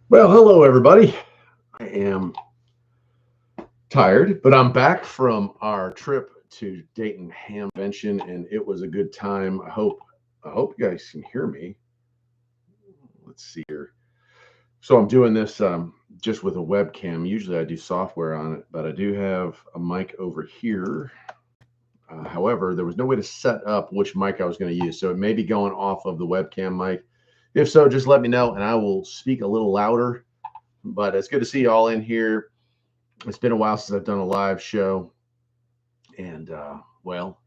Well, hello, everybody. I am tired, but I'm back from our trip to Dayton Hamvention, and it was a good time. I hope you guys can hear me. Let's see here. So I'm doing this just with a webcam. Usually I do software on it, but I do have a mic over here. However, there was no way to set up which mic I was going to use, so it may be going off of the webcam mic. If so, just let me know, and I will speak a little louder. But it's good to see you all in here. It's been a while since I've done a live show, and well,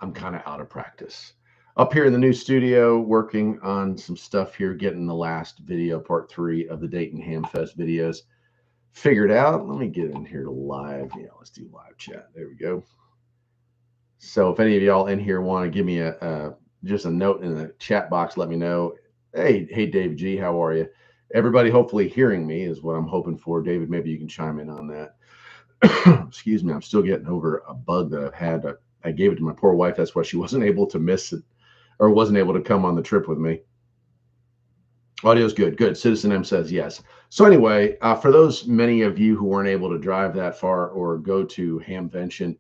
I'm kind of out of practice. Up here in the new studio, working on some stuff here, getting the last video, part 3 of the Dayton Hamfest videos figured out. Let me get in here to live. Yeah, let's do live chat. There we go. So if any of y'all in here want to give me a just a note in the chat box, let me know. Hey, Dave G, how are you? Everybody hopefully hearing me is what I'm hoping for. David, maybe you can chime in on that. Excuse me, I'm still getting over a bug that I've had. I gave it to my poor wife. That's why she wasn't able to miss it or wasn't able to come on the trip with me. Audio's good. Good. Citizen M says yes. So anyway, for those many of you who weren't able to drive that far or go to Hamvention,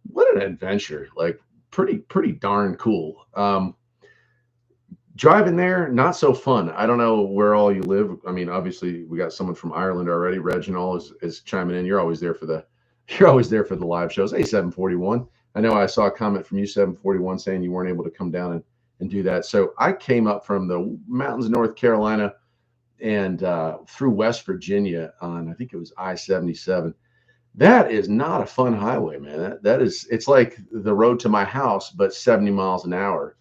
what an adventure! Like pretty darn cool. Driving there, not so fun. I don't know where all you live. I mean, obviously we got someone from Ireland already. Reginald is chiming in. You're always there for the you're always there for the live shows. Hey, 741. I know I saw a comment from you, 741, saying you weren't able to come down and do that. So I came up from the mountains of North Carolina and through West Virginia on, I think it was I-77. That is not a fun highway, man. That is, it's like the road to my house, but 70 miles an hour,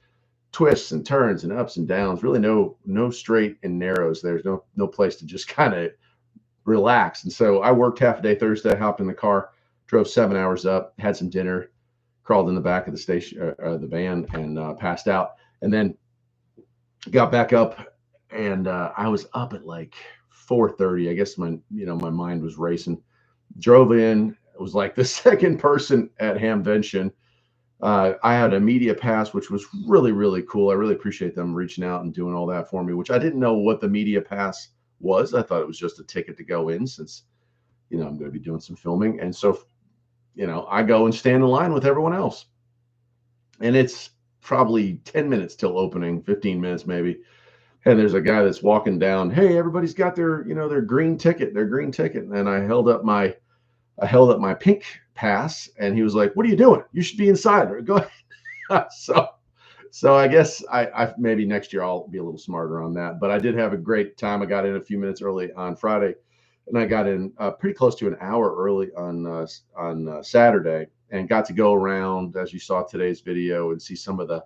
twists and turns and ups and downs. Really, no straight and narrows. There's no place to just kind of relax. And so I worked half a day Thursday, hopped in the car, drove 7 hours up, had some dinner, crawled in the back of the station, the van, and passed out. And then got back up, and I was up at like 4:30. I guess my mind was racing. Drove in. It was like the second person at Hamvention. I had a media pass, which was really cool. I really appreciate them reaching out and doing all that for me, which I didn't know what the media pass was. I thought it was just a ticket to go in since, I'm going to be doing some filming. And so, I go and stand in line with everyone else. And it's probably 10 minutes till opening, 15 minutes maybe. And there's a guy that's walking down. Hey, everybody's got their green ticket, And I held up my pink pass, and he was like, "What are you doing? You should be inside. Or go ahead." So I guess I maybe next year I'll be a little smarter on that. But I did have a great time. I got in a few minutes early on Friday, and I got in pretty close to an hour early on Saturday, and got to go around, as you saw today's video, and see some of the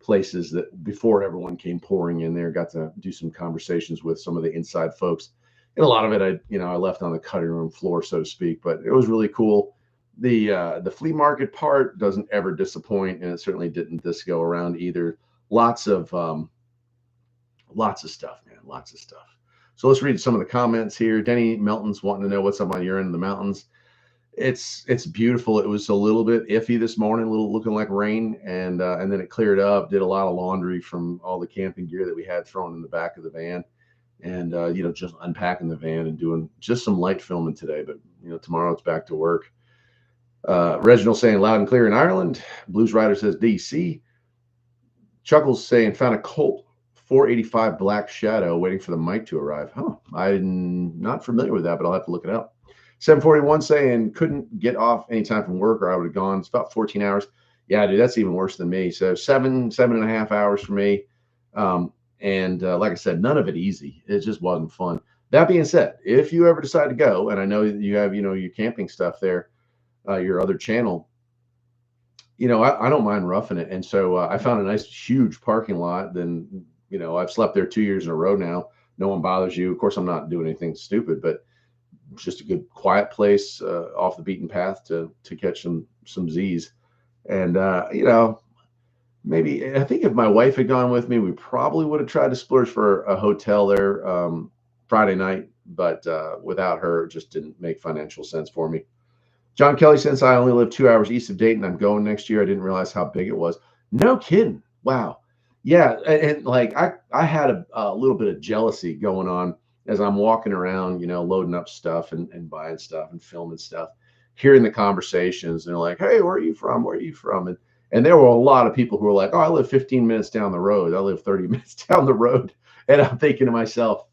places that before everyone came pouring in there. Got to do some conversations with some of the inside folks, and a lot of it I left on the cutting room floor, so to speak. But it was really cool. The flea market part doesn't ever disappoint, and it certainly didn't this go around either. Lots of stuff, man, lots of stuff. So let's read some of the comments here. Denny Melton's wanting to know what's up on your end of the mountains. It's beautiful. It was a little bit iffy this morning, a little looking like rain, and then it cleared up. Did a lot of laundry from all the camping gear that we had thrown in the back of the van, and just unpacking the van and doing just some light filming today. But tomorrow it's back to work. Reginald saying loud and clear in Ireland. Blues Rider says DC. Chuckles saying found a Colt 485 Black Shadow waiting for the mic to arrive. Huh. I'm not familiar with that, but I'll have to look it up. 741 saying couldn't get off anytime from work or I would have gone. It's about 14 hours. Yeah, dude, that's even worse than me. So seven and a half hours for me. And like I said, none of it easy. It just wasn't fun. That being said, if you ever decide to go, and I know that you have, your camping stuff there, your other channel, I don't mind roughing it. And so I found a nice, huge parking lot. Then, I've slept there 2 years in a row now. No one bothers you. Of course, I'm not doing anything stupid, but it's just a good, quiet place off the beaten path to catch some Z's. And, maybe I think if my wife had gone with me, we probably would have tried to splurge for a hotel there Friday night. But without her, it just didn't make financial sense for me. John Kelly, since I only live 2 hours east of Dayton, I'm going next year. I didn't realize how big it was. No kidding. Wow. Yeah. And like I had a little bit of jealousy going on as I'm walking around, loading up stuff and buying stuff and filming stuff, hearing the conversations, and they're like, "Hey, where are you from? Where are you from?" And there were a lot of people who were like, "Oh, I live 15 minutes down the road. I live 30 minutes down the road." And I'm thinking to myself,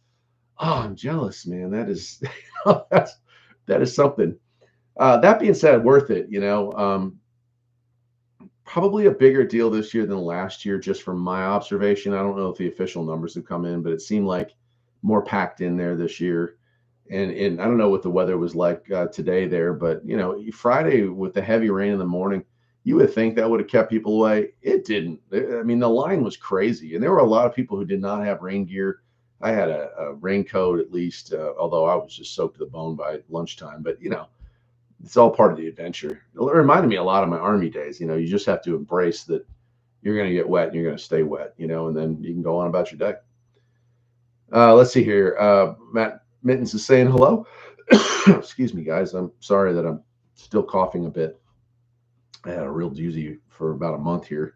"Oh, I'm jealous, man. That is that is something." That being said, worth it. Probably a bigger deal this year than last year, just from my observation. I don't know if the official numbers have come in, but it seemed like more packed in there this year. And I don't know what the weather was like today there, but Friday with the heavy rain in the morning, you would think that would have kept people away. It didn't. I mean, the line was crazy, and there were a lot of people who did not have rain gear. I had a raincoat at least, although I was just soaked to the bone by lunchtime. But it's all part of the adventure. It reminded me a lot of my Army days. You just have to embrace that you're going to get wet and you're going to stay wet, and then you can go on about your day. Let's see here. Matt Mittens is saying hello. Excuse me, guys. I'm sorry that I'm still coughing a bit. I had a real doozy for about a month here.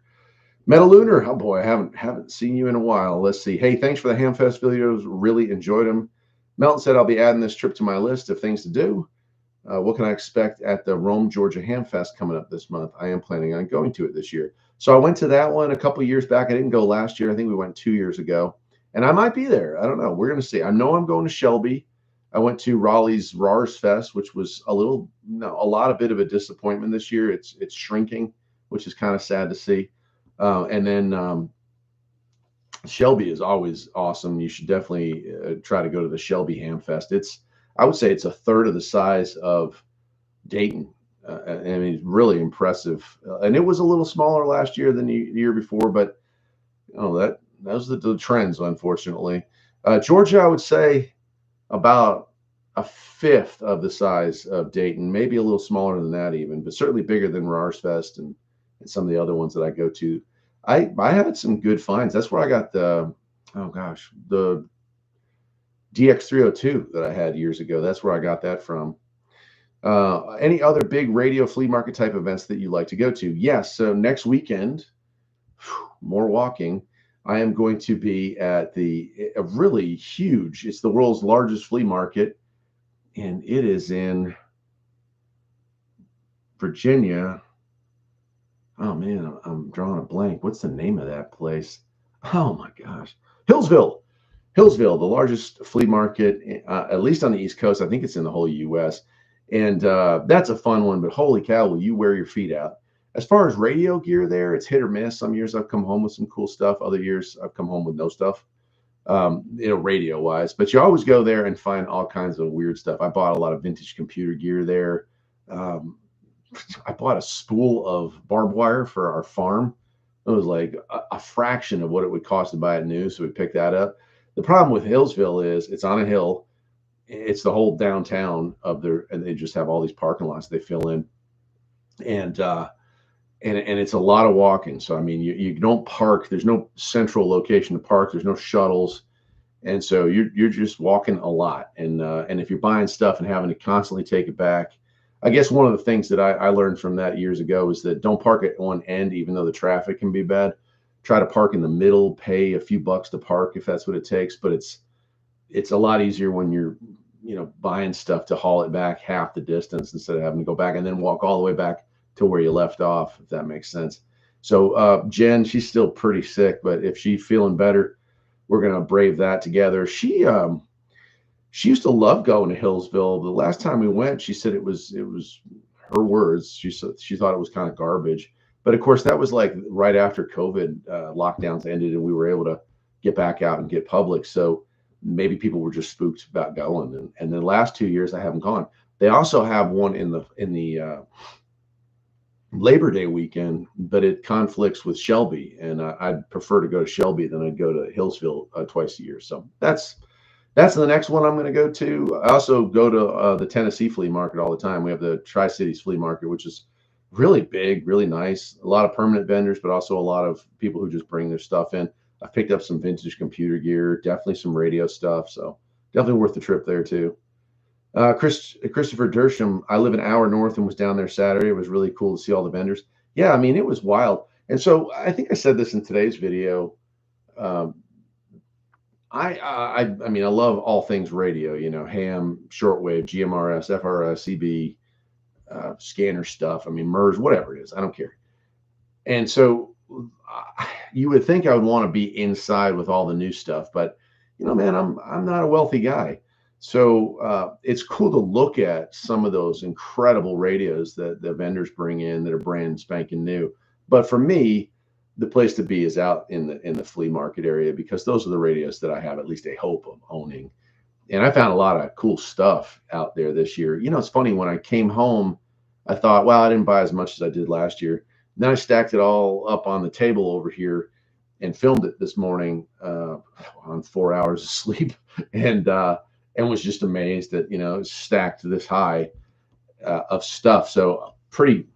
Metalunar, oh boy, I haven't seen you in a while. Let's see. Hey, thanks for the Hamfest videos. Really enjoyed them. Melton said I'll be adding this trip to my list of things to do. What can I expect at the Rome, Georgia Hamfest coming up this month? I am planning on going to it this year. So I went to that one a couple years back. I didn't go last year. I think we went 2 years ago. And I might be there. I don't know. We're going to see. I know I'm going to Shelby. I went to Raleigh's Rars Fest, which was a bit of a disappointment this year. It's shrinking, which is kind of sad to see. And then Shelby is always awesome. You should definitely try to go to the Shelby Hamfest. I would say it's a third of the size of Dayton. I mean, it's really impressive. And it was a little smaller last year than the year before, but those are the trends, unfortunately. Georgia, I would say about a fifth of the size of Dayton, maybe a little smaller than that even, but certainly bigger than Rars Fest and some of the other ones that I go to. I had some good finds. That's where I got the DX302 that I had years ago. That's where I got that from. Any other big radio flea market type events that you like to go to? Yes. So next weekend, more walking. I am going to be at a really huge, it's the world's largest flea market, and it is in Virginia. Oh man, I'm drawing a blank. What's the name of that place? Oh my gosh. Hillsville, the largest flea market, at least on the East Coast. I think it's in the whole US. And that's a fun one, but holy cow, will you wear your feet out? As far as radio gear there, it's hit or miss. Some years I've come home with some cool stuff. Other years I've come home with no stuff, radio wise. But you always go there and find all kinds of weird stuff. I bought a lot of vintage computer gear there. I bought a spool of barbed wire for our farm. It was like a fraction of what it would cost to buy it new. So we picked that up. The problem with Hillsville is it's on a hill. It's the whole downtown and they just have all these parking lots they fill in. And it's a lot of walking. So, I mean, you don't park. There's no central location to park. There's no shuttles. And so you're just walking a lot. And if you're buying stuff and having to constantly take it back, I guess one of the things that I learned from that years ago is that don't park at one end, even though the traffic can be bad. Try to park in the middle, pay a few bucks to park if that's what it takes. But it's a lot easier when you're, buying stuff to haul it back half the distance instead of having to go back and then walk all the way back to where you left off, if that makes sense. So Jen, she's still pretty sick, but if she's feeling better, we're gonna brave that together. She used to love going to Hillsville. The last time we went, she said it was her words. She thought it was kind of garbage, but of course that was like right after COVID lockdowns ended and we were able to get back out and get public. So maybe people were just spooked about going. And the last 2 years I haven't gone. They also have one in the Labor Day weekend, but it conflicts with Shelby, and I'd prefer to go to Shelby than I'd go to Hillsville twice a year. So that's the next one I'm going to go to. I also go to the Tennessee flea market all the time. We have the Tri-Cities flea market, which is really big, really nice. A lot of permanent vendors, but also a lot of people who just bring their stuff in. I've picked up some vintage computer gear, definitely some radio stuff. So definitely worth the trip there too. Christopher Dersham, I live an hour north and was down there Saturday. It was really cool to see all the vendors. Yeah, I mean, it was wild. And so I think I said this in today's video. I mean, I love all things radio, ham, shortwave, GMRS, FRS, CB, scanner stuff. I mean, MERS, whatever it is, I don't care. And so you would think I would want to be inside with all the new stuff, but man, I'm not a wealthy guy. So it's cool to look at some of those incredible radios that the vendors bring in that are brand spanking new. But for me, the place to be is out in the flea market area, because those are the radios that I have at least a hope of owning. And I found a lot of cool stuff out there this year. It's funny, when I came home, I thought, well, I didn't buy as much as I did last year. Then I stacked it all up on the table over here and filmed it this morning on 4 hours of sleep, and was just amazed that it's stacked this high of stuff. So pretty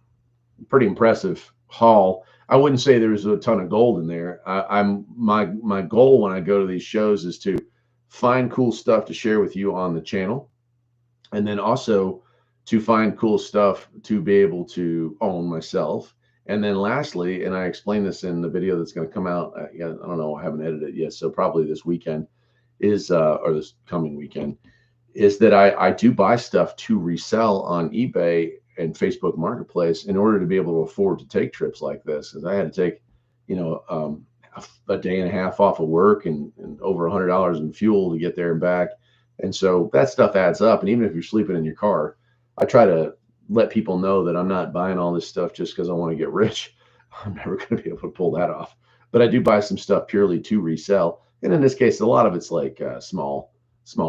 impressive haul. I wouldn't say there's a ton of gold in there. My goal when I go to these shows is to find cool stuff to share with you on the channel, and then also to find cool stuff to be able to own myself. And then lastly, and I explained this in the video that's going to come out, I don't know, I haven't edited it yet, so probably this weekend or this coming weekend, is that I do buy stuff to resell on eBay and Facebook Marketplace in order to be able to afford to take trips like this. Because I had to take, a day and a half off of work and over $100 in fuel to get there and back. And so that stuff adds up. And even if you're sleeping in your car, I try to let people know that I'm not buying all this stuff just because I want to get rich. I'm never going to be able to pull that off. But I do buy some stuff purely to resell. And in this case, a lot of it's like small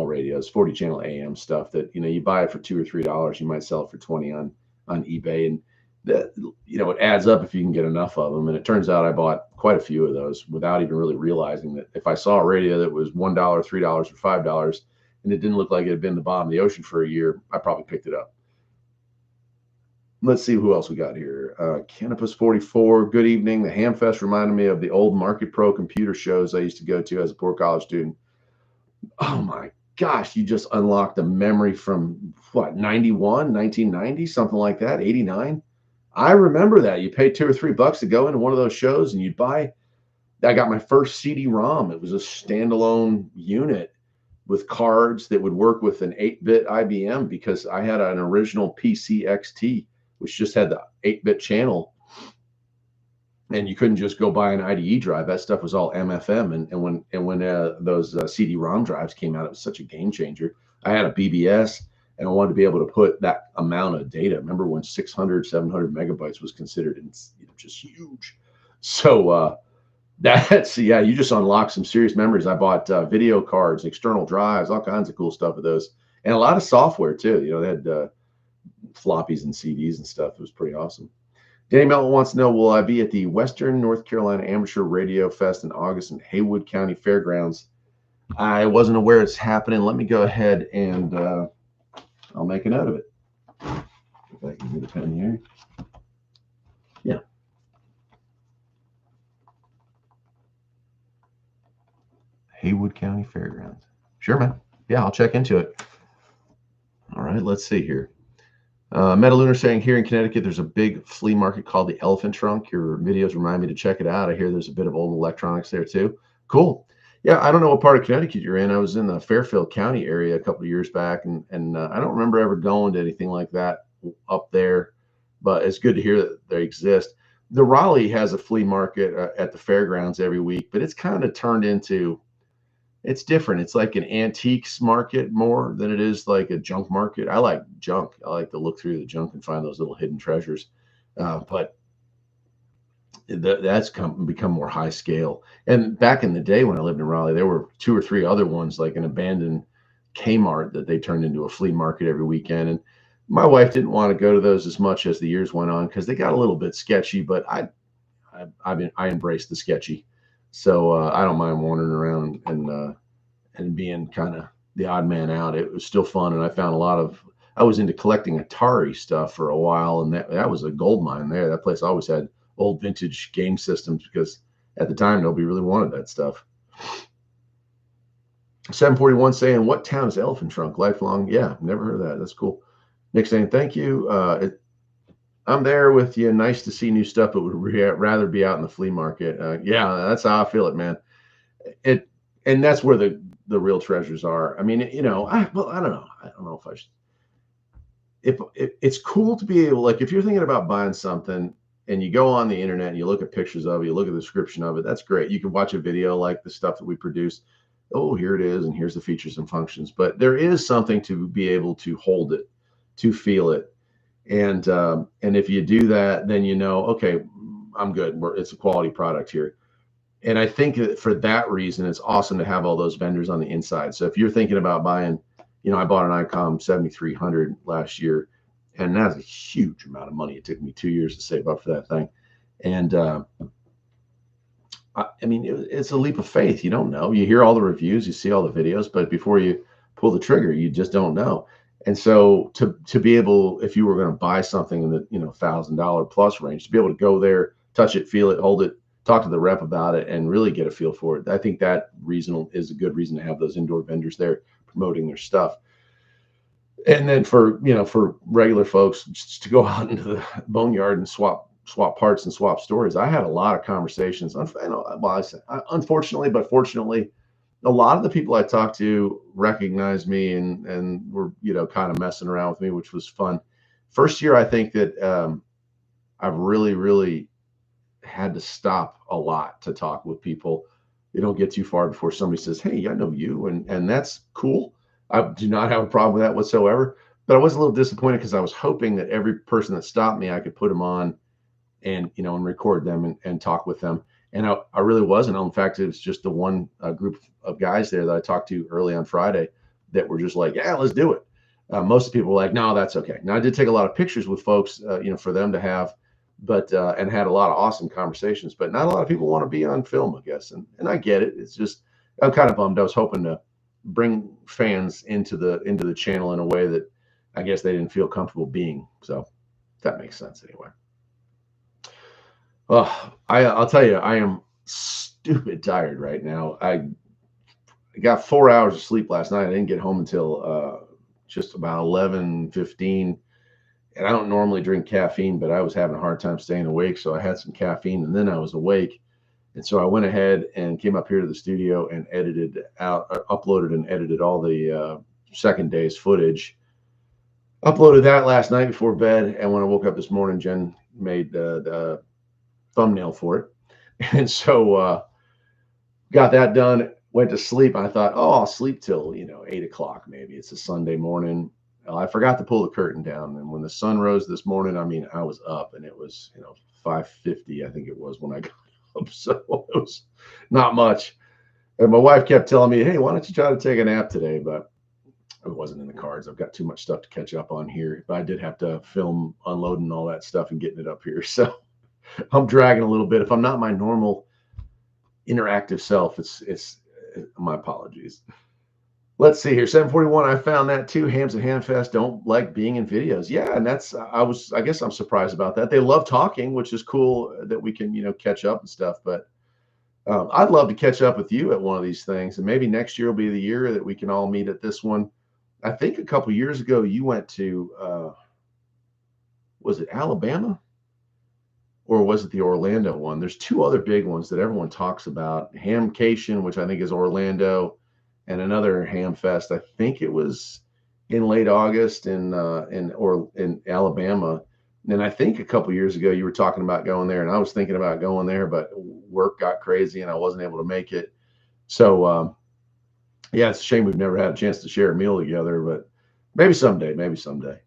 radios, 40 channel AM stuff that, you buy it for $2 or $3. You might sell it for 20 on eBay. And that, it adds up if you can get enough of them. And it turns out I bought quite a few of those without even really realizing that if I saw a radio that was $1, $3, or $5, and it didn't look like it had been the bottom of the ocean for a year, I probably picked it up. Let's see who else we got here. Canopus 44. Good evening. The Hamfest reminded me of the old Market Pro computer shows I used to go to as a poor college student. Oh my gosh, you just unlocked a memory from what, 91, 1990, something like that, 89. I remember that. You paid $2 or $3 to go into one of those shows and you'd buy. I got my first CD-ROM. It was a standalone unit with cards that would work with an 8-bit IBM, because I had an original PC XT, which just had the 8-bit channel, and you couldn't just go buy an IDE drive. That stuff was all MFM. And when those CD-ROM drives came out, it was such a game changer. I had a BBS, and I wanted to be able to put that amount of data. Remember when 600, 700 megabytes was considered just huge. So yeah, you just unlocked some serious memories. I bought video cards, external drives, all kinds of cool stuff with those, and a lot of software too. They had floppies and CDs and stuff. It was pretty awesome. Danny Melton wants to know, will I be at the Western North Carolina Amateur Radio Fest in August in Haywood County Fairgrounds? I wasn't aware it's happening. Let me go ahead and I'll make a note of it. If I can get a pen here. Yeah. Haywood County Fairgrounds. Sure, man. Yeah, I'll check into it. All right, let's see here. Metalunar saying, here in Connecticut, there's a big flea market called the Elephant Trunk. Your videos remind me to check it out. I hear there's a bit of old electronics there too. Cool. Yeah, I don't know what part of Connecticut you're in. I was in the Fairfield County area a couple of years back, and I don't remember ever going to anything like that up there, but it's good to hear that they exist. The Raleigh has a flea market at the fairgrounds every week, but it's kind of turned into, it's different. It's like an antiques market more than it is like a junk market. I like junk. I like to look through the junk and find those little hidden treasures. But that's become more high scale. And back in the day when I lived in Raleigh, there were 2 or 3 other ones, like an abandoned Kmart that they turned into a flea market every weekend. And my wife didn't want to go to those as much as the years went on because they got a little bit sketchy, but I embraced the sketchy. So I don't mind wandering around and being kind of the odd man out. It was still fun, and I found I was into collecting Atari stuff for a while, and that was a gold mine there. That place always had old vintage game systems because at the time nobody really wanted that stuff. 741 saying, what town is Elephant Trunk? Lifelong? Yeah, never heard of that. That's cool. Nick saying, thank you. I'm there with you. Nice to see new stuff, but would rather be out in the flea market. Yeah, that's how I feel it, man. and that's where the real treasures are. I mean, you know, well, I don't know. I don't know if I should. If it's cool to be able, like, if you're thinking about buying something and you go on the internet and you look at pictures of it, you look at the description of it, that's great. You can watch a video like the stuff that we produce. Oh, here it is, and here's the features and functions. But there is something to be able to hold it, to feel it, and if you do that, then you know, okay, I'm good. It's a quality product here. And I think that for that reason, it's awesome to have all those vendors on the inside. So if you're thinking about buying, you know, I bought an ICOM 7300 last year, and that's a huge amount of money. It took me 2 years to save up for that thing. And I mean, it's a leap of faith. You don't know. You hear all the reviews, you see all the videos, but before you pull the trigger, you just don't know. And so to be able, if you were going to buy something in the, you know, $1,000 plus range, to be able to go there, touch it, feel it, hold it, talk to the rep about it, and really get a feel for it. I think that reason is a good reason to have those indoor vendors there promoting their stuff. And then for, you know, for regular folks, just to go out into the boneyard and swap parts and swap stories. I had a lot of conversations. Unfortunately, but fortunately, a lot of the people I talked to recognized me and were, you know, kind of messing around with me, which was fun. First year, I think that I've really had to stop a lot to talk with people. You don't get too far before somebody says, "Hey, I know you," and that's cool. I do not have a problem with that whatsoever. But I was a little disappointed because I was hoping that every person that stopped me, I could put them on and, you know, and record them and talk with them. And I really wasn't. In fact, it was just the one group of guys there that I talked to early on Friday that were just like, "Yeah, let's do it." Most of the people were like, "No, that's okay." Now I did take a lot of pictures with folks, you know, for them to have, but and had a lot of awesome conversations. But not a lot of people want to be on film, I guess, and I get it. It's just I'm kind of bummed. I was hoping to bring fans into the channel in a way that I guess they didn't feel comfortable being. So if that makes sense anyway. I'll tell you, I am stupid tired right now. I got 4 hours of sleep last night. I didn't get home until just about 11:15. And I don't normally drink caffeine, but I was having a hard time staying awake. So I had some caffeine and then I was awake. And so I went ahead and came up here to the studio and uploaded and edited all the second day's footage. Uploaded that last night before bed. And when I woke up this morning, Jen made the thumbnail for it. And so got that done, went to sleep. I thought, oh, I'll sleep till, you know, 8 o'clock. Maybe it's a Sunday morning. I forgot to pull the curtain down. And when the sun rose this morning, I mean, I was up and it was, you know, 5:50, I think it was when I got up. So it was not much. And my wife kept telling me, "Hey, why don't you try to take a nap today?" But it wasn't in the cards. I've got too much stuff to catch up on here. But I did have to film unloading all that stuff and getting it up here. So I'm dragging a little bit. If I'm not my normal interactive self, it's my apologies. Let's see here. 741. I found that too. Hams and Hamfest don't like being in videos. Yeah, and I guess I'm surprised about that. They love talking, which is cool that we can, you know, catch up and stuff. But I'd love to catch up with you at one of these things, and maybe next year will be the year that we can all meet at this one. I think a couple years ago you went to was it Alabama? Or was it the Orlando one? There's two other big ones that everyone talks about. Hamcation, which I think is Orlando, and another Hamfest. I think it was in late August in Alabama. And I think a couple years ago you were talking about going there, and I was thinking about going there, but work got crazy and I wasn't able to make it. So yeah, it's a shame we've never had a chance to share a meal together, but maybe someday, maybe someday.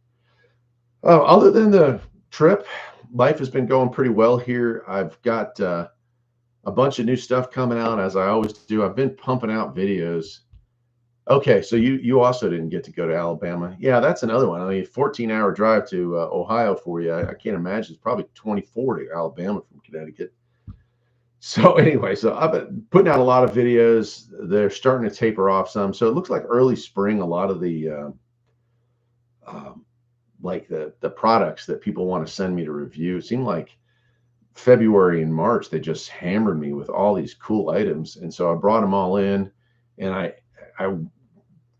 Other than the trip, life has been going pretty well here. I've got a bunch of new stuff coming out, as I always do. I've been pumping out videos. Okay, so you also didn't get to go to Alabama. Yeah, that's another one. I mean, 14-hour drive to Ohio for you. I can't imagine. It's probably 24 to Alabama from Connecticut. So anyway, so I've been putting out a lot of videos. They're starting to taper off some. So it looks like early spring, a lot of the like the products that people want to send me to review. It seemed like February and March, they just hammered me with all these cool items. And so I brought them all in, and I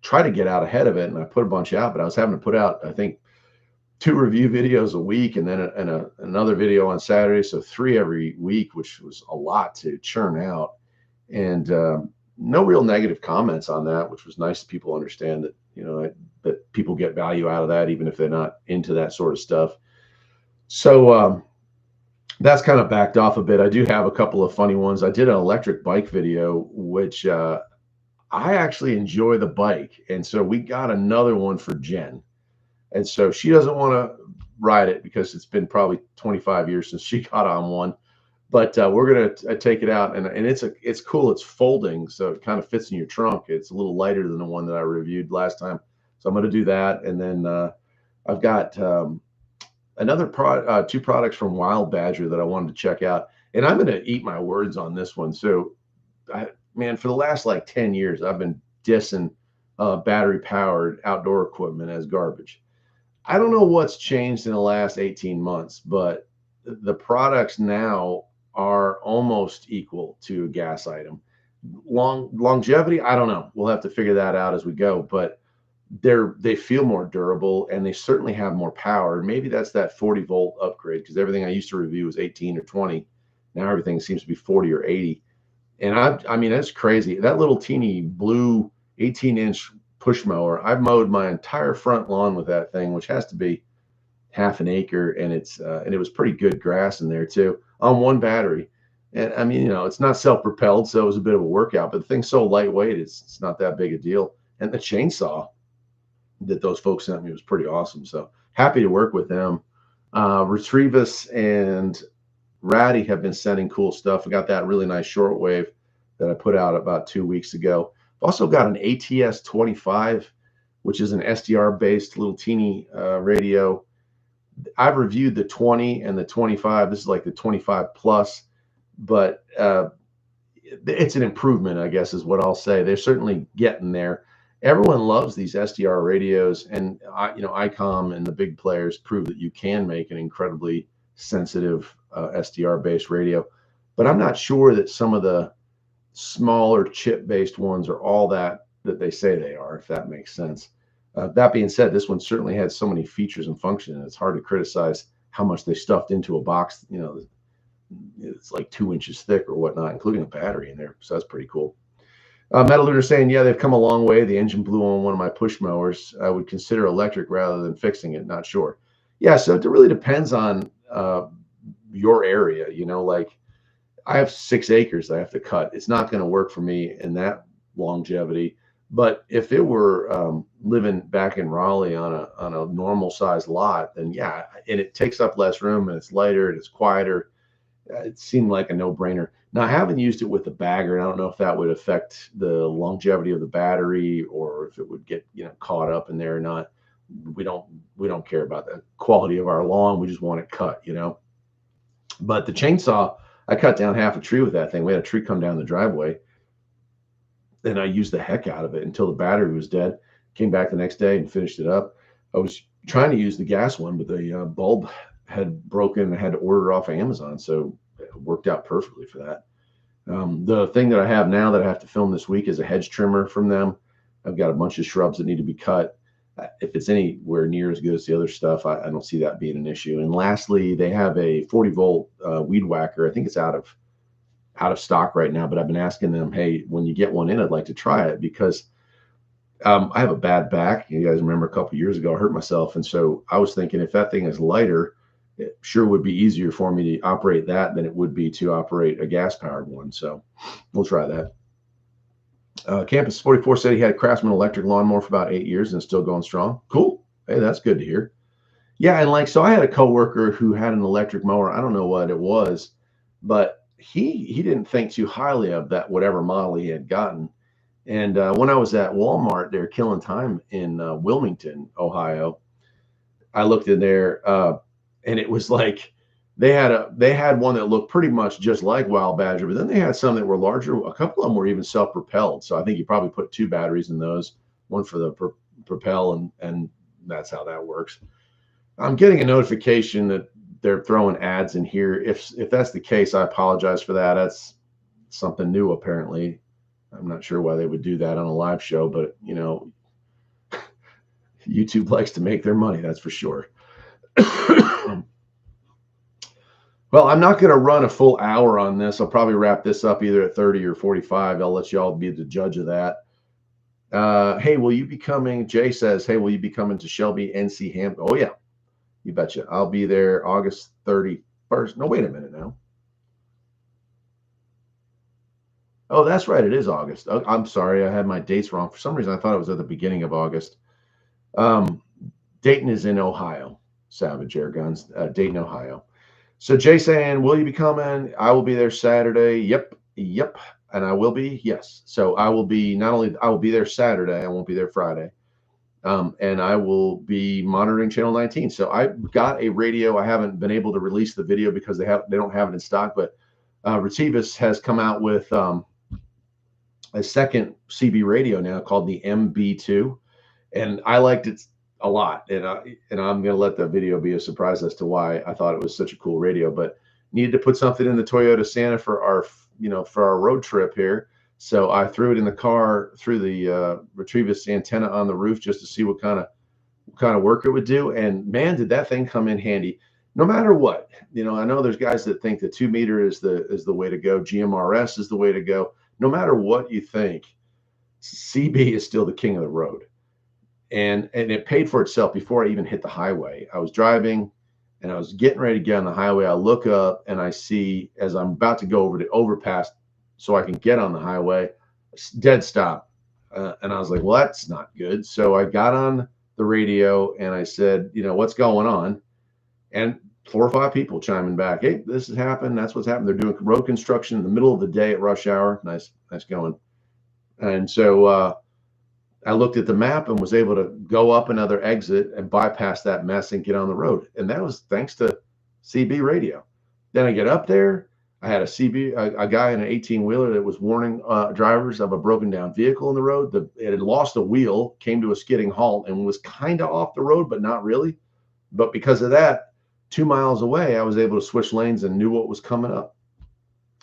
try to get out ahead of it, and I put a bunch out, but I was having to put out, I think, 2 review videos a week, and then another video on Saturday. So 3 every week, which was a lot to churn out. And no real negative comments on that, which was nice. People understand that, that people get value out of that, even if they're not into that sort of stuff. So that's kind of backed off a bit. I do have a couple of funny ones. I did an electric bike video, which I actually enjoy the bike. And so we got another one for Jen. And so she doesn't want to ride it because it's been probably 25 years since she got on one. But we're going to take it out, and it's cool. It's folding, so it kind of fits in your trunk. It's a little lighter than the one that I reviewed last time. So I'm going to do that. And then I've got two products from Wild Badger that I wanted to check out. And I'm going to eat my words on this one. So, man, for the last like 10 years, I've been dissing battery-powered outdoor equipment as garbage. I don't know what's changed in the last 18 months, but the products now are almost equal to a gas item. Longevity, I don't know. We'll have to figure that out as we go, but they feel more durable, and they certainly have more power. Maybe that's that 40-volt upgrade, because everything I used to review was 18 or 20. Now everything seems to be 40 or 80. And I mean, that's crazy. That little teeny blue 18-inch push mower, I've mowed my entire front lawn with that thing, which has to be half an acre, and it was pretty good grass in there too, on one battery. And I mean, it's not self-propelled, so it was a bit of a workout, but the thing's so lightweight, it's not that big a deal. And the chainsaw that those folks sent me was pretty awesome. So happy to work with them. Retrievus and Ratty have been sending cool stuff. I got that really nice shortwave that I put out about 2 weeks ago. I've also got an ATS 25, which is an SDR based little teeny radio. I've reviewed the 20 and the 25. This is like the 25 plus, but it's an improvement, I guess, is what I'll say. They're certainly getting there. Everyone loves these SDR radios, and ICOM and the big players prove that you can make an incredibly sensitive SDR based radio. But I'm not sure that some of the smaller chip based ones are all that they say they are, if that makes sense. That being said, this one certainly had so many features and functions, and it's hard to criticize how much they stuffed into a box. It's like 2 inches thick or whatnot, including a battery in there. So that's pretty cool. Metal Lunar saying, yeah, they've come a long way. The engine blew on one of my push mowers. I would consider electric rather than fixing it. Not sure. Yeah, so it really depends on your area. Like I have 6 acres I have to cut. It's not going to work for me in that longevity. But if it were living back in Raleigh on a normal size lot, then yeah, and it takes up less room, and it's lighter and it's quieter. It seemed like a no-brainer. Now, I haven't used it with the bagger, and I don't know if that would affect the longevity of the battery, or if it would get caught up in there or not. We don't care about the quality of our lawn. We just want it cut, But the chainsaw, I cut down half a tree with that thing. We had a tree come down the driveway. Then I used the heck out of it until the battery was dead. Came back the next day and finished it up. I was trying to use the gas one, but the bulb had broken and I had to order it off Amazon. So it worked out perfectly for that. The thing that I have now that I have to film this week is a hedge trimmer from them. I've got a bunch of shrubs that need to be cut. If it's anywhere near as good as the other stuff, I don't see that being an issue. And lastly, they have a 40-volt weed whacker. I think it's out of stock right now, but I've been asking them, hey, when you get one in, I'd like to try it, because I have a bad back. You guys remember a couple of years ago, I hurt myself. And so I was thinking, if that thing is lighter, it sure would be easier for me to operate that than it would be to operate a gas powered one. So we'll try that. Campus 44 said he had a Craftsman electric lawnmower for about 8 years and it's still going strong. Cool. Hey, that's good to hear. Yeah. And so I had a coworker who had an electric mower. I don't know what it was, but he didn't think too highly of that, whatever model he had gotten. And when I was at Walmart, they're killing time in Wilmington, Ohio. I looked in there and it was like they had one that looked pretty much just like Wild Badger, but then they had some that were larger. A couple of them were even self-propelled. So I think you probably put 2 batteries in those, one for the propel, and that's how that works. I'm getting a notification that they're throwing ads in here. If that's the case, I apologize for that. That's something new, apparently. I'm not sure why they would do that on a live show, but YouTube likes to make their money, that's for sure. Well, I'm not going to run a full hour on this. I'll probably wrap this up either at 30 or 45. I'll let y'all be the judge of that. Hey, will you be coming? Jay says, hey, will you be coming to Shelby NC Ham? Oh, yeah, you betcha. I'll be there August 31st. No, wait a minute now. Oh, that's right. It is August. Oh, I'm sorry. I had my dates wrong. For some reason, I thought it was at the beginning of August. Dayton is in Ohio. Savage Air Guns, Dayton, Ohio. So Jay saying, will you be coming? I will be there Saturday. Yep. And I will be, yes. So I will be I will be there Saturday. I won't be there Friday. And I will be monitoring Channel 19. So I got a radio. I haven't been able to release the video because they don't have it in stock. But Retivus has come out with a second CB radio now called the MB2, and I liked it a lot. And I'm going to let the video be a surprise as to why I thought it was such a cool radio. But needed to put something in the Toyota Santa for our road trip here. So I threw it in the car through the Retrievous antenna on the roof just to see what kind of work it would do. And man, did that thing come in handy. No matter what, I know there's guys that think the 2 meter is the way to go. GMRS is the way to go. No matter what you think, CB is still the king of the road. And it paid for itself before I even hit the highway. I was driving and I was getting ready to get on the highway. I look up and I see, as I'm about to go over the overpass so I can get on the highway, dead stop. And I was like, well, that's not good. So I got on the radio and I said, what's going on? And 4 or 5 people chiming back. Hey, this has happened. That's what's happened. They're doing road construction in the middle of the day at rush hour. Nice going. And so I looked at the map and was able to go up another exit and bypass that mess and get on the road. And that was thanks to CB radio. Then I get up there. I had a guy in an 18-wheeler that was warning drivers of a broken down vehicle in the road. It had lost a wheel, came to a skidding halt, and was kind of off the road, but not really. But because of that, 2 miles away, I was able to switch lanes and knew what was coming up.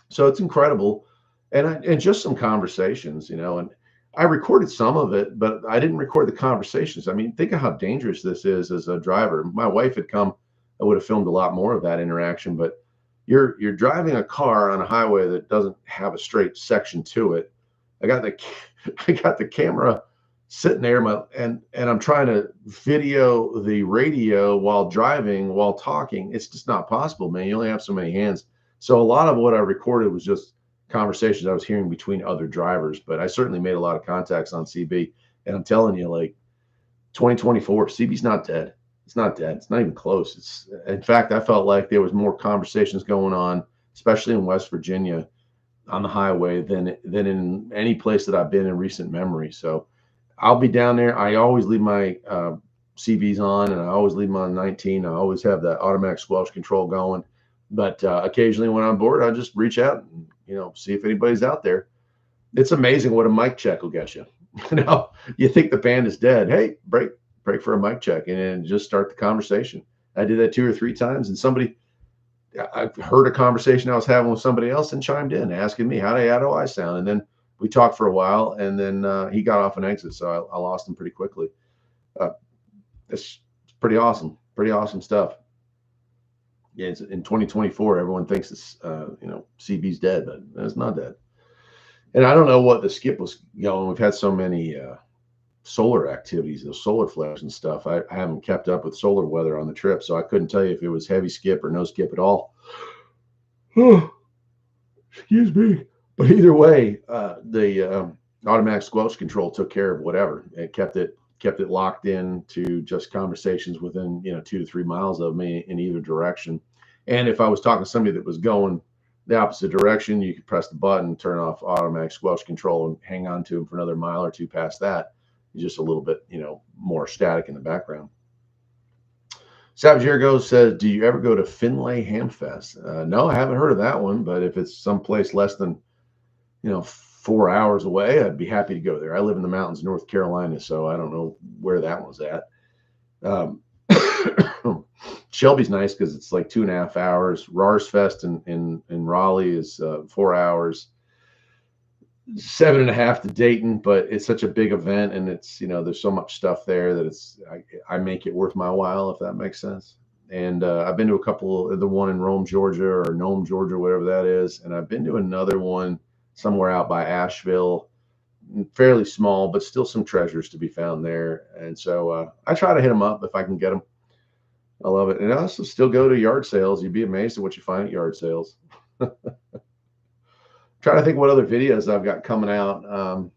So it's incredible. And just some conversations, and I recorded some of it, but I didn't record the conversations. I mean, think of how dangerous this is as a driver. My wife had come, I would have filmed a lot more of that interaction, but you're driving a car on a highway that doesn't have a straight section to it. I got the camera sitting there, and I'm trying to video the radio while driving, while talking. It's just not possible, man. You only have so many hands. So a lot of what I recorded was just conversations I was hearing between other drivers, but I certainly made a lot of contacts on CB. And I'm telling you, like 2024, CB's not dead. It's not dead. It's not even close. In fact, I felt like there was more conversations going on, especially in West Virginia on the highway than in any place that I've been in recent memory. So I'll be down there. I always leave my CVs on, and I always leave them on 19. I always have that automatic squelch control going. But occasionally when I'm bored, I just reach out and, see if anybody's out there. It's amazing what a mic check will get you. You think the band is dead. Hey, break for a mic check, and then just start the conversation. I did that 2 or 3 times, and I heard a conversation I was having with somebody else and chimed in asking me, how do I sound? And then we talked for a while, and then he got off an exit, so I lost him pretty quickly. It's pretty awesome stuff. Yeah, in 2024, everyone thinks it's CB's dead, but it's not dead. And I don't know what the skip was going. We've had so many solar activities, those solar flares and stuff. I haven't kept up with solar weather on the trip, so I couldn't tell you if it was heavy skip or no skip at all. Oh, excuse me. But either way, the automatic squelch control took care of whatever. It kept it locked in to just conversations within 2 to 3 miles of me in either direction. And if I was talking to somebody that was going the opposite direction, you could press the button, turn off automatic squelch control, and hang on to them for another mile or 2 past that. It's just a little bit more static in the background. Savage Ergo says, do you ever go to Finlay Hamfest? No, I haven't heard of that one, but if it's someplace less than 4 hours away, I'd be happy to go there. I live in the mountains of North Carolina, so I don't know where that one's at. Shelby's nice because it's like 2.5 hours. Rars Fest in Raleigh is 4 hours. 7.5 to Dayton, but it's such a big event, and it's there's so much stuff there that I make it worth my while, if that makes sense. And I've been to a couple, the one in Rome, Georgia, or Nome, Georgia, whatever that is. And I've been to another one somewhere out by Asheville, fairly small, but still some treasures to be found there. And so I try to hit them up if I can get them. I love it. And I also still go to yard sales. You'd be amazed at what you find at yard sales. Trying to think what other videos I've got coming out.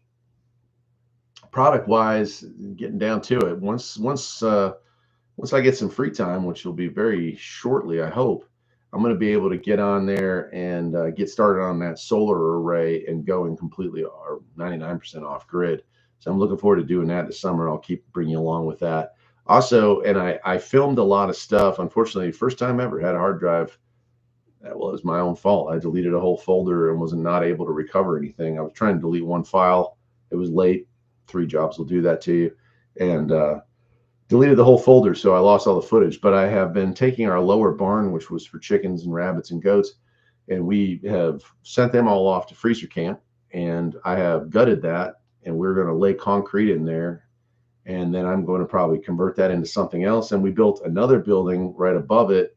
Product wise, getting down to it. Once I get some free time, which will be very shortly, I hope, I'm going to be able to get on there and get started on that solar array and going completely or 99% off grid. So I'm looking forward to doing that this summer. I'll keep bringing you along with that. Also, and I filmed a lot of stuff. Unfortunately, first time ever had a hard drive. Well, it was my own fault. I deleted a whole folder and was not able to recover anything. I was trying to delete one file. It was late. 3 jobs will do that to you. And deleted the whole folder, so I lost all the footage. But I have been taking our lower barn, which was for chickens and rabbits and goats, and we have sent them all off to freezer camp. And I have gutted that, and we're going to lay concrete in there. And then I'm going to probably convert that into something else. And we built another building right above it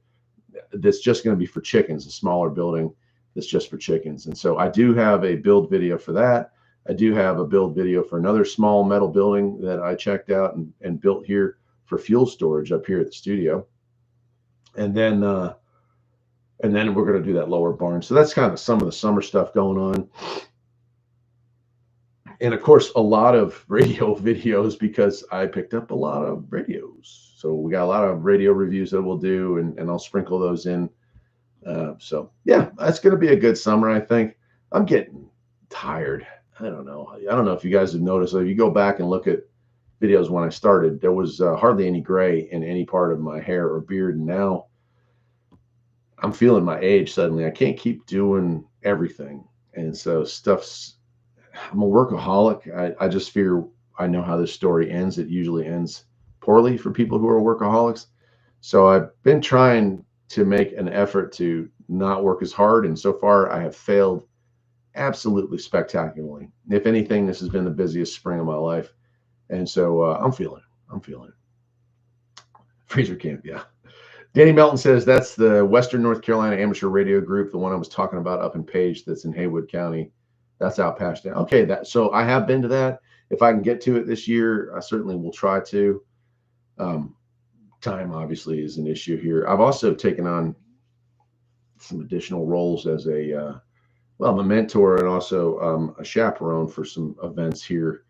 that's just going to be for chickens, a smaller building that's just for chickens. And so I do have a build video for that. I do have a build video for another small metal building that I checked out and built here for fuel storage up here at the studio. And then we're going to do that lower barn. So that's kind of some of the summer stuff going on. And of course, a lot of radio videos because I picked up a lot of radios. So we got a lot of radio reviews that we'll do, and I'll sprinkle those in. So yeah, that's going to be a good summer, I think. I'm getting tired. I don't know if you guys have noticed. So if you go back and look at videos when I started, there was hardly any gray in any part of my hair or beard. And now I'm feeling my age suddenly. I can't keep doing everything. And so I'm a workaholic. I just fear I know how this story ends. It usually ends poorly for people who are workaholics. So I've been trying to make an effort to not work as hard. And so far I have failed absolutely spectacularly. If anything, this has been the busiest spring of my life. And so I'm feeling it. Freezer camp, yeah. Danny Melton says that's the Western North Carolina Amateur Radio Group, the one I was talking about up in Page that's in Haywood County. That's out past down. Okay, so I have been to that. If I can get to it this year, I certainly will try to. Time obviously is an issue here. I've also taken on some additional roles as I'm a mentor and also a chaperone for some events here.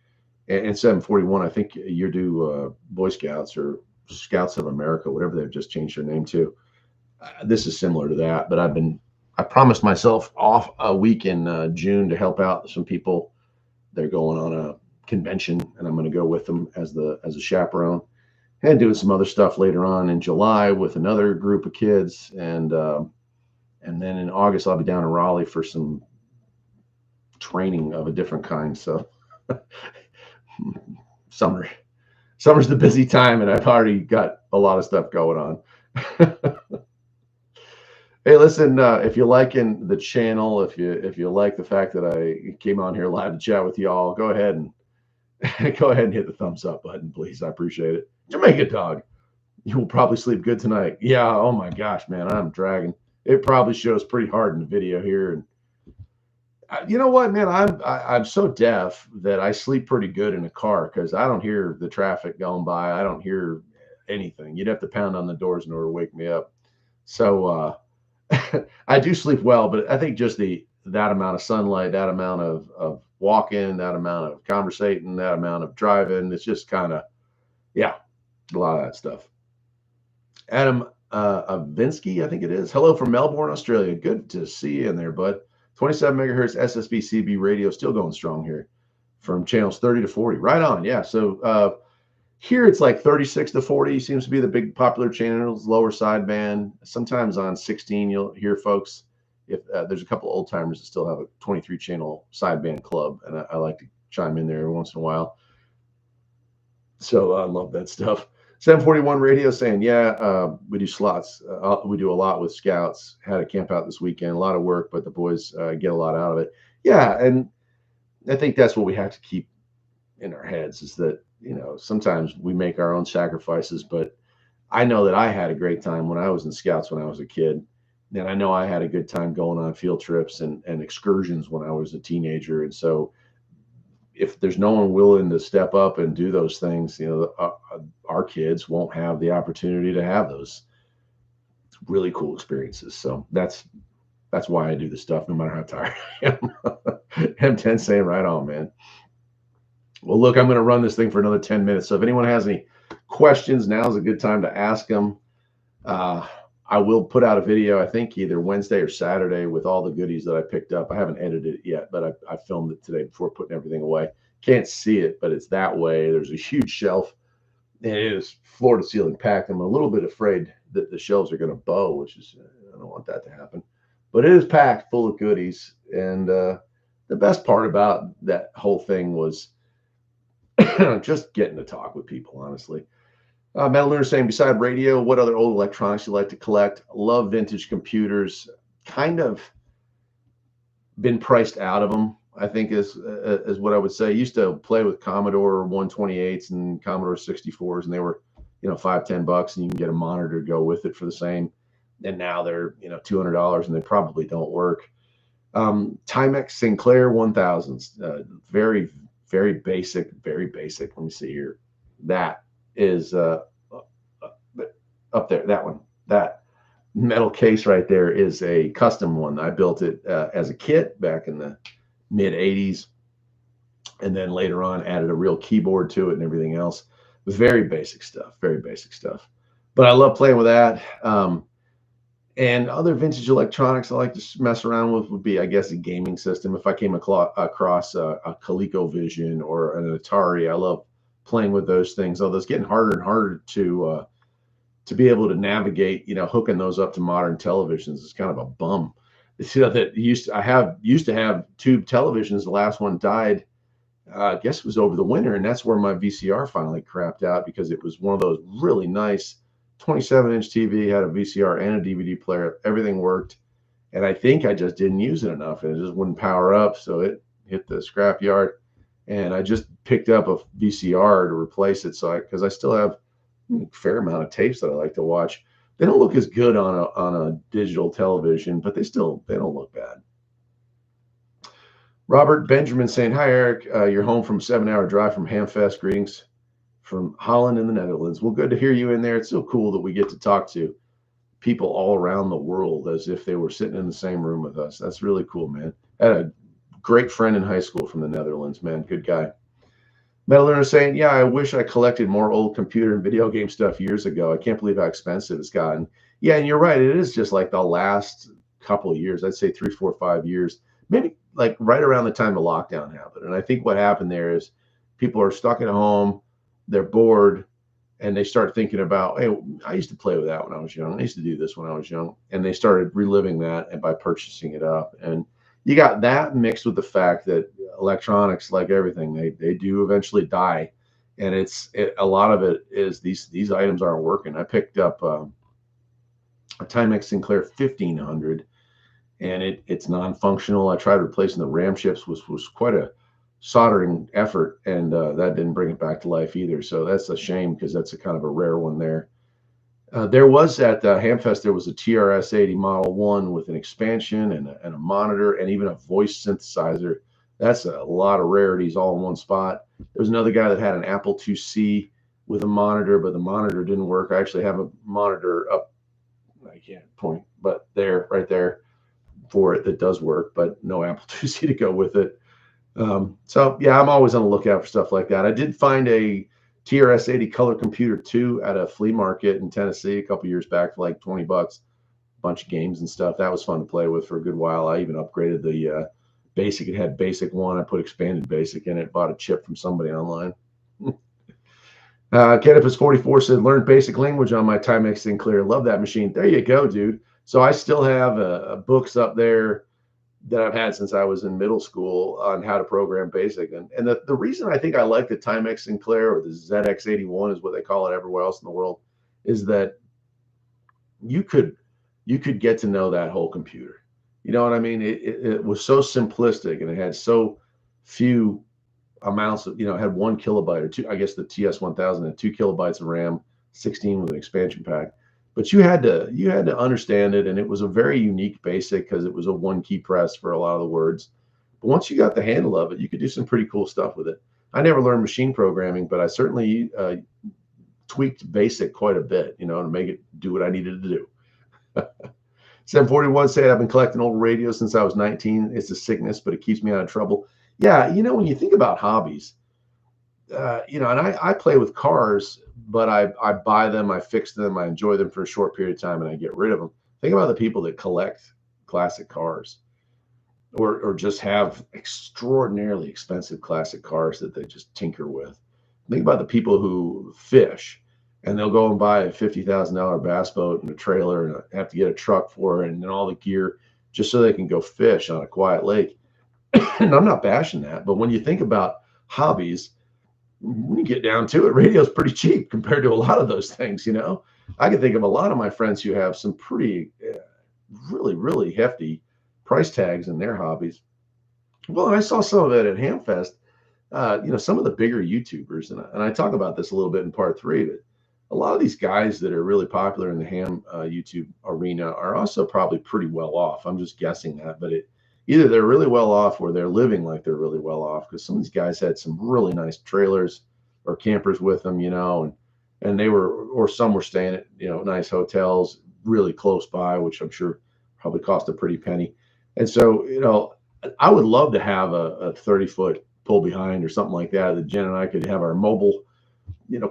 And 741, I think you do Boy Scouts or Scouts of America, whatever they've just changed their name to. This is similar to that, but I promised myself off a week in June to help out some people. They're going on a convention, and I'm going to go with them as a chaperone, and doing some other stuff later on in July with another group of kids, and then in August I'll be down in Raleigh for some training of a different kind. So summer's the busy time, and I've already got a lot of stuff going on. Hey, listen, if you're liking the channel, if you like the fact that I came on here live to chat with y'all, go ahead and hit the thumbs up button, please. I appreciate it. Jamaica dog, you will probably sleep good tonight. Yeah. Oh my gosh, man, I'm dragging. It probably shows pretty hard in the video here, and you know what, man? I'm so deaf that I sleep pretty good in a car because I don't hear the traffic going by. I don't hear anything. You'd have to pound on the doors in order to wake me up. So I do sleep well, but I think just that amount of sunlight, that amount of walking, that amount of conversating, that amount of driving, it's just kind of, yeah, a lot of that stuff. Adam Avinsky, I think it is. Hello from Melbourne, Australia. Good to see you in there, bud. 27 megahertz SSB CB radio still going strong here from channels 30 to 40. Right on. Yeah. So here it's like 36 to 40 seems to be the big popular channels, lower sideband. Sometimes on 16, you'll hear folks, if there's a couple of old timers that still have a 23 channel sideband club. And I like to chime in there every once in a while. So I love that stuff. 741 radio saying, yeah, we do slots. We do a lot with scouts. Had a camp out this weekend, a lot of work, but the boys get a lot out of it. Yeah. And I think that's what we have to keep in our heads is that, sometimes we make our own sacrifices, but I know that I had a great time when I was in Scouts when I was a kid. And I know I had a good time going on field trips and excursions when I was a teenager. And so if there's no one willing to step up and do those things, our kids won't have the opportunity to have those really cool experiences. So that's why I do this stuff, no matter how tired I am. M10 saying right on, man. Well, look, I'm going to run this thing for another 10 minutes. So if anyone has any questions, now's a good time to ask them. I will put out a video, I think either Wednesday or Saturday, with all the goodies that I picked up. I haven't edited it yet, but I filmed it today before putting everything away. Can't see it, but it's that way. There's a huge shelf, and it is floor to ceiling packed. I'm a little bit afraid that the shelves are going to bow, which is, I don't want that to happen. But it is packed full of goodies. And the best part about that whole thing was just getting to talk with people, honestly. Metal Lunar saying, beside radio, what other old electronics you like to collect? Love vintage computers. Kind of been priced out of them, I think is what I would say. Used to play with Commodore 128s and Commodore 64s, and they were, $5-10, and you can get a monitor to go with it for the same. And now they're, $200, and they probably don't work. Timex Sinclair 1000s, very, very basic, very basic. Let me see here. That is up there. That one, that metal case right there is a custom one. I built it as a kit back in the mid 80s, and then later on added a real keyboard to it and everything else. Very basic stuff, very basic stuff. But I love playing with that. And other vintage electronics I like to mess around with would be, I guess, a gaming system. If I came across a ColecoVision or an Atari, I love playing with those things. Although it's getting harder and harder to be able to navigate, hooking those up to modern televisions is kind of a bum. That used to have tube televisions. The last one died, I guess it was over the winter, and that's where my VCR finally crapped out, because it was one of those really nice 27-inch TV, had a VCR and a DVD player. Everything worked, and I think I just didn't use it enough, and it just wouldn't power up, so it hit the scrap yard. And I just picked up a VCR to replace it, because I still have a fair amount of tapes that I like to watch. They don't look as good on a digital television, but they don't look bad. Robert Benjamin saying, hi, Eric. You're home from a 7-hour drive from Hamfest. Greetings from Holland in the Netherlands. Well, good to hear you in there. It's so cool that we get to talk to people all around the world as if they were sitting in the same room with us. That's really cool, man. I had a great friend in high school from the Netherlands, man. Good guy. Metal Learner saying, yeah, I wish I collected more old computer and video game stuff years ago. I can't believe how expensive it's gotten. Yeah, and you're right. It is just like the last couple of years. I'd say 3, 4, 5 years, maybe like right around the time the lockdown happened. And I think what happened there is people are stuck at home, they're bored, and they start thinking about, hey, I used to play with that when I was young. I used to do this when I was young. And they started reliving that and by purchasing it up. And you got that mixed with the fact that electronics, like everything, they do eventually die. And a lot of it is these items aren't working. I picked up a Timex Sinclair 1500, and it's non-functional. I tried replacing the RAM chips, was quite a soldering effort, and that didn't bring it back to life either. So that's a shame, because that's a kind of a rare one there. There was at Hamfest, there was a TRS-80 Model 1 with an expansion and a monitor and even a voice synthesizer. That's a lot of rarities all in one spot. There was another guy that had an Apple IIc with a monitor, but the monitor didn't work. I actually have a monitor up, I can't point, but right there for it that does work, but no Apple IIc to go with it. So yeah, I'm always on the lookout for stuff like that. I did find a TRS-80 color computer 2 at a flea market in Tennessee a couple years back for like $20, a bunch of games and stuff. That was fun to play with for a good while. I even upgraded the basic. It had basic 1. I put expanded basic in it, bought a chip from somebody online. Canopus 44 said, learned basic language on my Timex Sinclair. Love that machine. There you go, dude. So I still have books up there that I've had since I was in middle school on how to program BASIC. And the reason I think I like the Timex Sinclair, or the ZX81 is what they call it everywhere else in the world, is that you could get to know that whole computer. You know what I mean? It was so simplistic, and it had so few amounts of, it had 1 kilobyte or 2, I guess the TS1000 had 2 kilobytes of RAM, 16 with an expansion pack. But you had to understand it, and it was a very unique basic because it was a one key press for a lot of the words. But once you got the handle of it, you could do some pretty cool stuff with it. I never learned machine programming, but I certainly tweaked basic quite a bit, to make it do what I needed to do. 741 said, I've been collecting old radios since I was 19. It's a sickness, but it keeps me out of trouble. Yeah, when you think about hobbies, and I play with cars, but I buy them, I fix them, I enjoy them for a short period of time, and I get rid of them. Think about the people that collect classic cars, or just have extraordinarily expensive classic cars that they just tinker with. Think about the people who fish, and they'll go and buy a $50,000 bass boat and a trailer and have to get a truck for it and then all the gear just so they can go fish on a quiet lake. And I'm not bashing that, but when you think about hobbies, when you get down to it, radio's pretty cheap compared to a lot of those things. I can think of a lot of my friends who have some pretty, really, really hefty price tags in their hobbies. Well, I saw some of it at Hamfest. Some of the bigger YouTubers, and I talk about this a little bit in part 3, but a lot of these guys that are really popular in the ham YouTube arena are also probably pretty well off. I'm just guessing that, but either they're really well off or they're living like they're really well off, because some of these guys had some really nice trailers or campers with them, and they were, or some were staying at, nice hotels really close by, which I'm sure probably cost a pretty penny. And so, I would love to have a 30-foot pull behind or something like that Jen and I could have our mobile,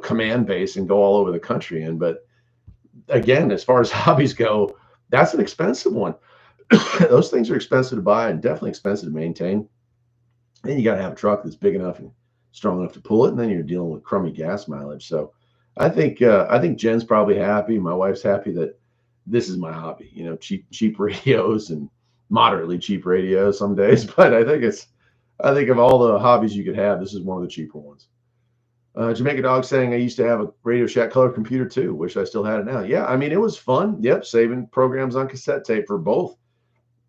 command base and go all over the country in. But again, as far as hobbies go, that's an expensive one. Those things are expensive to buy and definitely expensive to maintain. And you got to have a truck that's big enough and strong enough to pull it. And then you're dealing with crummy gas mileage. So I think Jen's probably happy. My wife's happy that this is my hobby, cheap radios and moderately cheap radios some days. But I think of all the hobbies you could have, this is one of the cheaper ones. Jamaica Dog saying, I used to have a Radio Shack color computer too. Wish I still had it now. Yeah, I mean, it was fun. Yep, saving programs on cassette tape for both.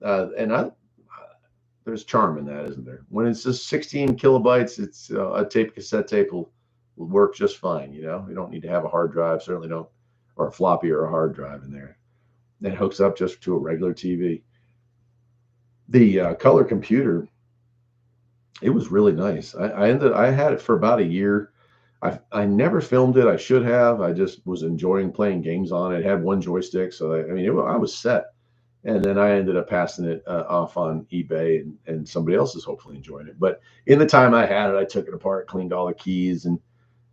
There's charm in that, isn't there? When it's just 16 kilobytes, it's a cassette tape will work just fine. You don't need to have a hard drive, certainly don't, or a floppy or a hard drive in there. That hooks up just to a regular TV. The color computer, it was really nice. I had it for about a year. I never filmed it. I should have. I just was enjoying playing games on it. It had one joystick, so I was set. And then I ended up passing it off on eBay, and somebody else is hopefully enjoying it. But in the time I had it, I took it apart, cleaned all the keys, and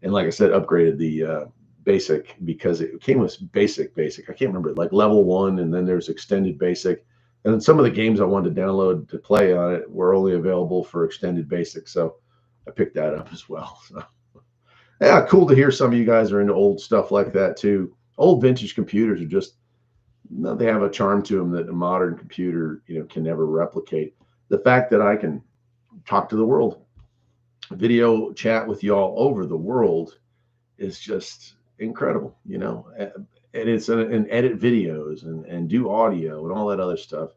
like I said, upgraded the basic, because it came with basic. I can't remember, like level 1, and then there's extended basic. And then some of the games I wanted to download to play on it were only available for extended basic, so I picked that up as well. So yeah, cool to hear some of you guys are into old stuff like that too. Old vintage computers are just, they have a charm to them that a modern computer, can never replicate. The fact that I can talk to the world, video chat with y'all over the world is just incredible, and it's and edit videos and do audio and all that other stuff.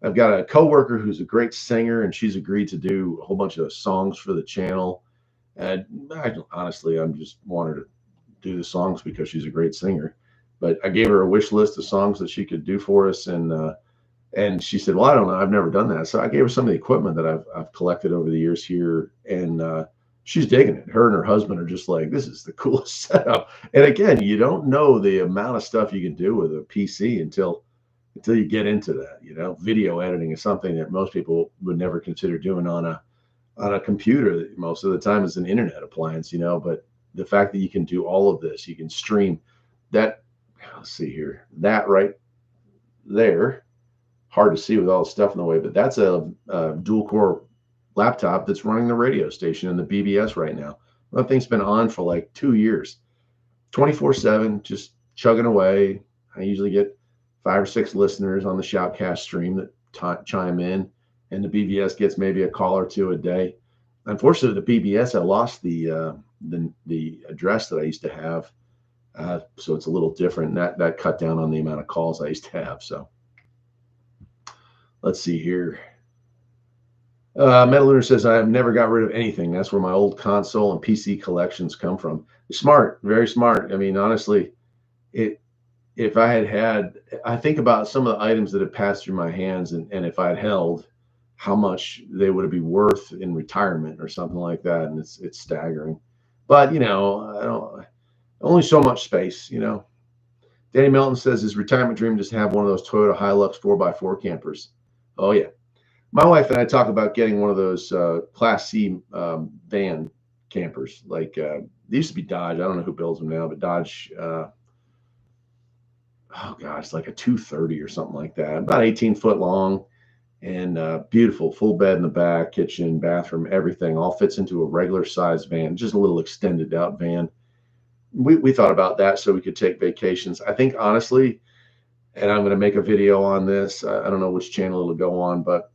I've got a coworker who's a great singer, and she's agreed to do a whole bunch of songs for the channel. And honestly, I'm just wanted to do the songs because she's a great singer. But I gave her a wish list of songs that she could do for us, and she said, "Well, I don't know, I've never done that." So I gave her some of the equipment that I've collected over the years here, and she's digging it. Her and her husband are just like, "This is the coolest setup." And again, you don't know the amount of stuff you can do with a PC until you get into that. Video editing is something that most people would never consider doing on a computer. Most of the time it's an internet appliance, but the fact that you can do all of this, you can stream that. Let's see here, that right there, hard to see with all the stuff in the way, but that's a dual core laptop that's running the radio station in the BBS right now. That thing's been on for like 2 years, 24/7, just chugging away. I usually get 5 or 6 listeners on the Shoutcast stream that chime in, and the BBS gets maybe a call or 2 a day. Unfortunately, the BBS, I lost the address that I used to have, so it's a little different. That cut down on the amount of calls I used to have. So let's see here. Metal Lunar says, I have never got rid of anything. That's where my old console and PC collections come from. Smart, very smart. I mean, honestly, it if I I think about some of the items that have passed through my hands, and if I had held, how much they would be worth in retirement or something like that, and it's staggering. But I don't only so much space. Danny Melton says his retirement dream is to have one of those Toyota Hilux 4x4 campers. Oh yeah, my wife and I talk about getting one of those Class C van campers. Like they used to be Dodge. I don't know who builds them now, but Dodge. Oh gosh, like a 230 or something like that. About 18 foot long and beautiful, full bed in the back, kitchen, bathroom, everything. All fits into a regular size van, just a little extended out van. We thought about that so we could take vacations. I think honestly, and I'm going to make a video on this. I don't know which channel it'll go on, but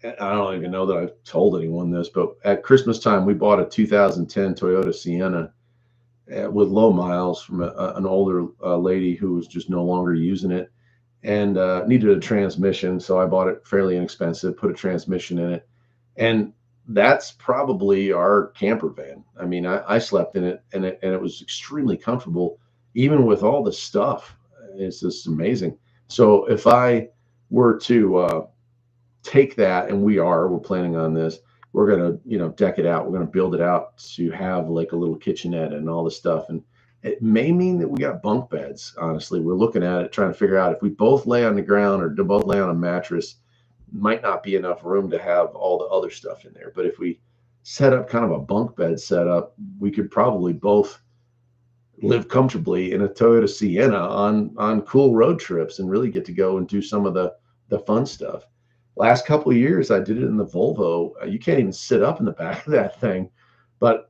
I don't even know that I've told anyone this, but at Christmas time, we bought a 2010 Toyota Sienna with low miles from an older lady who was just no longer using it and needed a transmission. So I bought it fairly inexpensive, put a transmission in it. And that's probably our camper van. I mean, I slept in it and it was extremely comfortable, even with all the stuff. It's just amazing. So if I were to take that, and we're planning on this. We're gonna, deck it out. We're gonna build it out to have like a little kitchenette and all the stuff. And it may mean that we got bunk beds. Honestly, we're looking at it, trying to figure out if we both lay on the ground or do both lay on a mattress, might not be enough room to have all the other stuff in there. But if we set up kind of a bunk bed setup, we could probably both live comfortably in a Toyota Sienna on cool road trips and really get to go and do some of the fun stuff. Last couple of years, I did it in the Volvo. You can't even sit up in the back of that thing. But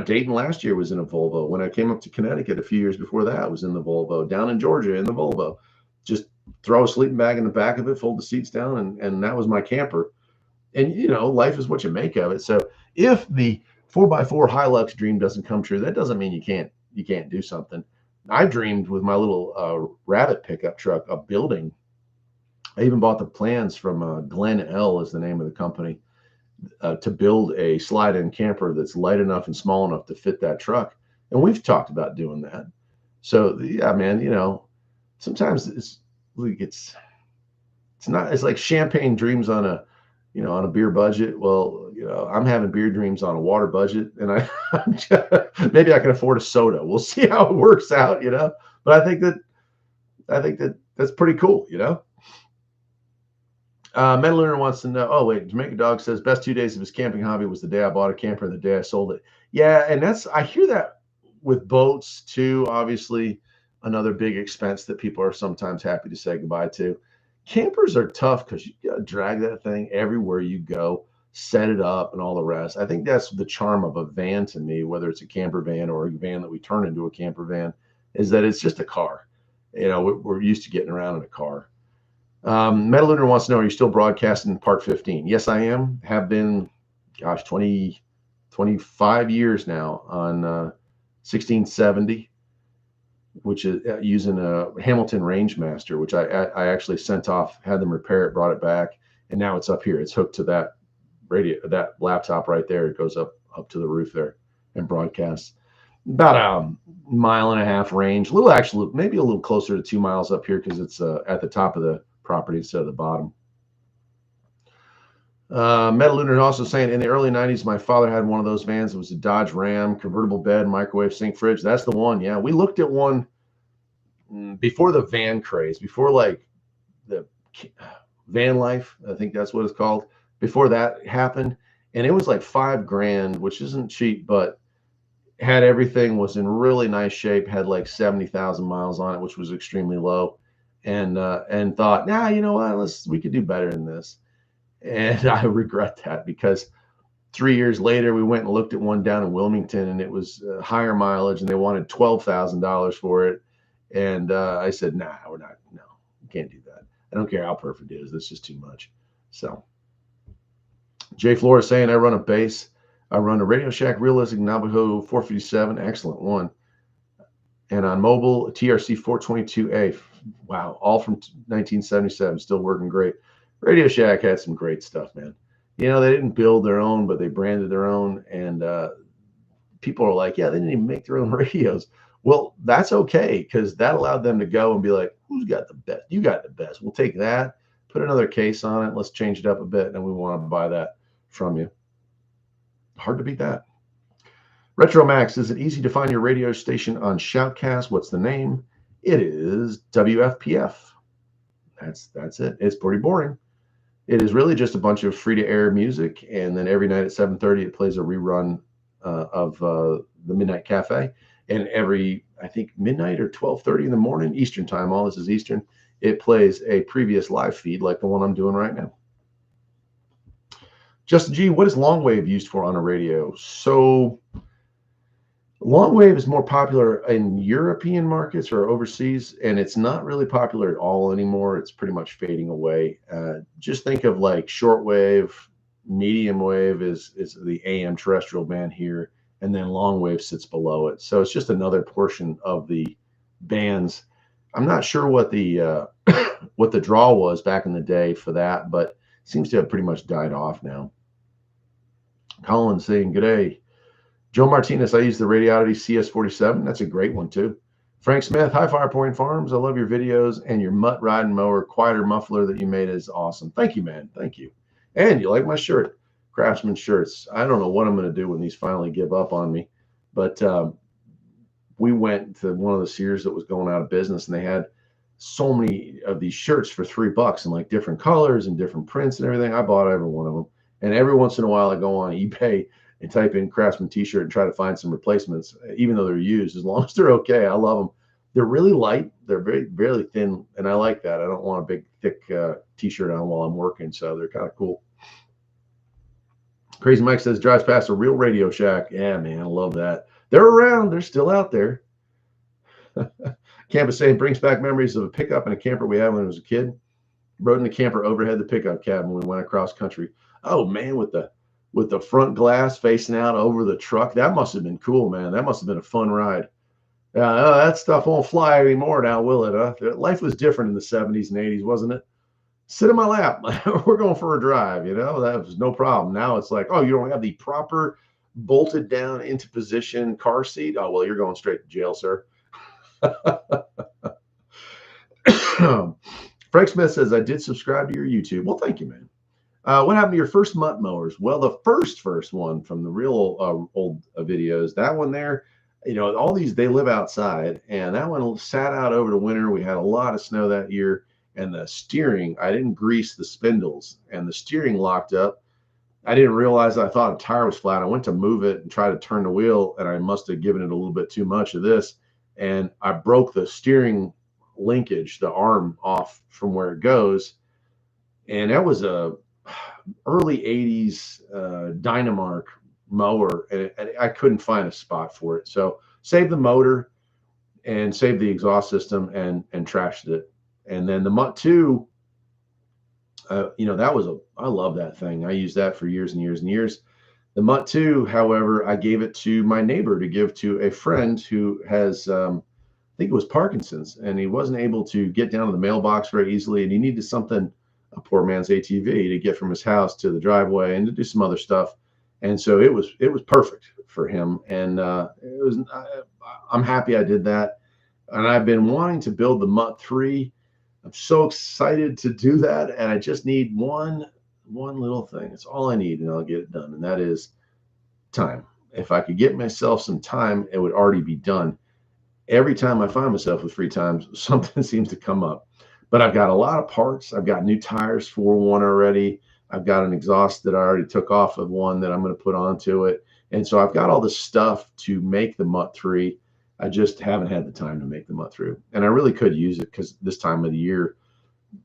Dayton last year was in a Volvo. When I came up to Connecticut a few years before that, I was in the Volvo. Down in Georgia, in the Volvo. Just throw a sleeping bag in the back of it, fold the seats down, and that was my camper. And life is what you make of it. So if the 4x4 Hilux dream doesn't come true, that doesn't mean you can't do something. I dreamed with my little Rabbit pickup truck of building. I even bought the plans from Glen L is the name of the company to build a slide-in camper that's light enough and small enough to fit that truck. And we've talked about doing that. So yeah, man, sometimes it's not, it's like champagne dreams on a beer budget. Well, I'm having beer dreams on a water budget, and maybe I can afford a soda. We'll see how it works out. But I think that that's pretty cool. Metal Lunar wants to know. Oh wait, Jamaica Dog says best 2 days of his camping hobby was the day I bought a camper and the day I sold it. Yeah, and I hear that with boats too. Obviously, another big expense that people are sometimes happy to say goodbye to. Campers are tough because you got to drag that thing everywhere you go, set it up, and all the rest. I think that's the charm of a van to me, whether it's a camper van or a van that we turn into a camper van, is that it's just a car. We're used to getting around in a car. Metal Lunar wants to know, are you still broadcasting Part 15? Yes, I am. Have been, gosh, 25 years now on 1670, which is using a Hamilton Rangemaster, which I actually sent off, had them repair it, brought it back, and now it's up here. It's hooked to that that laptop right there. It goes up to the roof there and broadcasts. About a mile and a half range, maybe a little closer to 2 miles up here because it's at the top of the property instead of the bottom. Metal Lunar also saying, in the early 90s, my father had one of those vans. It was a Dodge Ram, convertible bed, microwave, sink, fridge. That's the one. Yeah, we looked at one before the van craze, before like the van life, I think that's what it's called. Before that happened, and it was like $5,000, which isn't cheap, but had everything, was in really nice shape, had like 70,000 miles on it, which was extremely low, and thought, nah, you know what, we could do better than this. And I regret that because 3 years later, we went and looked at one down in Wilmington, and it was higher mileage, and they wanted $12,000 for it. And I said, nah, we can't do that. I don't care how perfect it is. That's just too much. So Jay Flores saying, I run a bass. I run a Radio Shack Realistic Navajo 457. Excellent one. And on mobile, a TRC 422A. Wow. All from 1977. Still working great. Radio Shack had some great stuff, man. They didn't build their own, but they branded their own. And people are like, yeah, they didn't even make their own radios. Well, that's okay, because that allowed them to go and be like, who's got the best? You got the best. We'll take that, put another case on it. Let's change it up a bit. And we want to buy that from you. Hard to beat that. Retro Max, is it easy to find your radio station on Shoutcast? What's the name? It is WFPF. That's it. It's pretty boring. It is really just a bunch of free-to-air music, and then every night at 7:30 it plays a rerun of the Midnight Cafe. And every, I think, midnight or 12:30 in the morning, Eastern time, all this is Eastern, it plays a previous live feed like the one I'm doing right now. Justin G, what is long wave used for on a radio? So long wave is more popular in European markets or overseas, and it's not really popular at all anymore. It's pretty much fading away. Just think of like short wave, medium wave is the AM terrestrial band here, and then long wave sits below it. So it's just another portion of the bands. I'm not sure what the what the draw was back in the day for that, but it seems to have pretty much died off now. Colin saying, good day. Joe Martinez, I use the Radiolity CS47. That's a great one, too. Frank Smith, hi, Farpoint Farms. I love your videos, and your mutt riding mower quieter muffler that you made is awesome. Thank you, man. Thank you. And you like my shirt, Craftsman shirts. I don't know what I'm going to do when these finally give up on me, but we went to one of the Sears that was going out of business, and they had so many of these shirts for $3 and like different colors and different prints and everything. I bought every one of them. And every once in a while I go on eBay and type in Craftsman t-shirt and try to find some replacements, even though they're used, as long as they're okay. I love them. They're really light. They're very thin. And I like that. I don't want a big, thick t-shirt on while I'm working. So they're kind of cool. Crazy Mike says, drives past a real Radio Shack. Yeah, man, I love that. They're around. They're still out there. Campus saying, brings back memories of a pickup and a camper we had when I was a kid. Rode in the camper overhead the pickup cab when we went across country. Oh, man, with the front glass facing out over the truck. That must have been cool, man. That must have been a fun ride. That stuff won't fly anymore now, will it? Life was different in the 70s and 80s, wasn't it? Sit in my lap. We're going for a drive, you know? That was no problem. Now it's like, oh, you don't have the proper bolted down into position car seat? Oh, well, you're going straight to jail, sir. Frank Smith says, I did subscribe to your YouTube. Well, thank you, man. What happened to your first mutt mowers? Well, the first one from the real old videos, that one there, you know, all these, they live outside, and that one sat out over the winter. We had a lot of snow that year, and the steering, I didn't grease the spindles, and the steering locked up. I didn't realize, I thought a tire was flat. I went to move it and try to turn the wheel, and I must have given it a little bit too much of this, and I broke the steering linkage, the arm off from where it goes. And that was a early 80s Dynamark mower, and I couldn't find a spot for it. So saved the motor and saved the exhaust system and trashed it. And then the Mutt 2, you know, I love that thing. I used that for years and years and years. The Mutt 2, however, I gave it to my neighbor to give to a friend who has, I think it was Parkinson's, and he wasn't able to get down to the mailbox very easily, and he needed something, a poor man's ATV, to get from his house to the driveway and to do some other stuff. And so it was perfect for him. And I'm happy I did that. And I've been wanting to build the Mutt 3. I'm so excited to do that. And I just need one little thing. It's all I need, and I'll get it done. And that is time. If I could get myself some time, it would already be done. Every time I find myself with free time, something seems to come up. But I've got a lot of parts. I've got new tires for one already. I've got an exhaust that I already took off of one that I'm going to put onto it. And so I've got all this stuff to make the Mutt 3. I just haven't had the time to make the Mutt 3. And I really could use it, because this time of the year,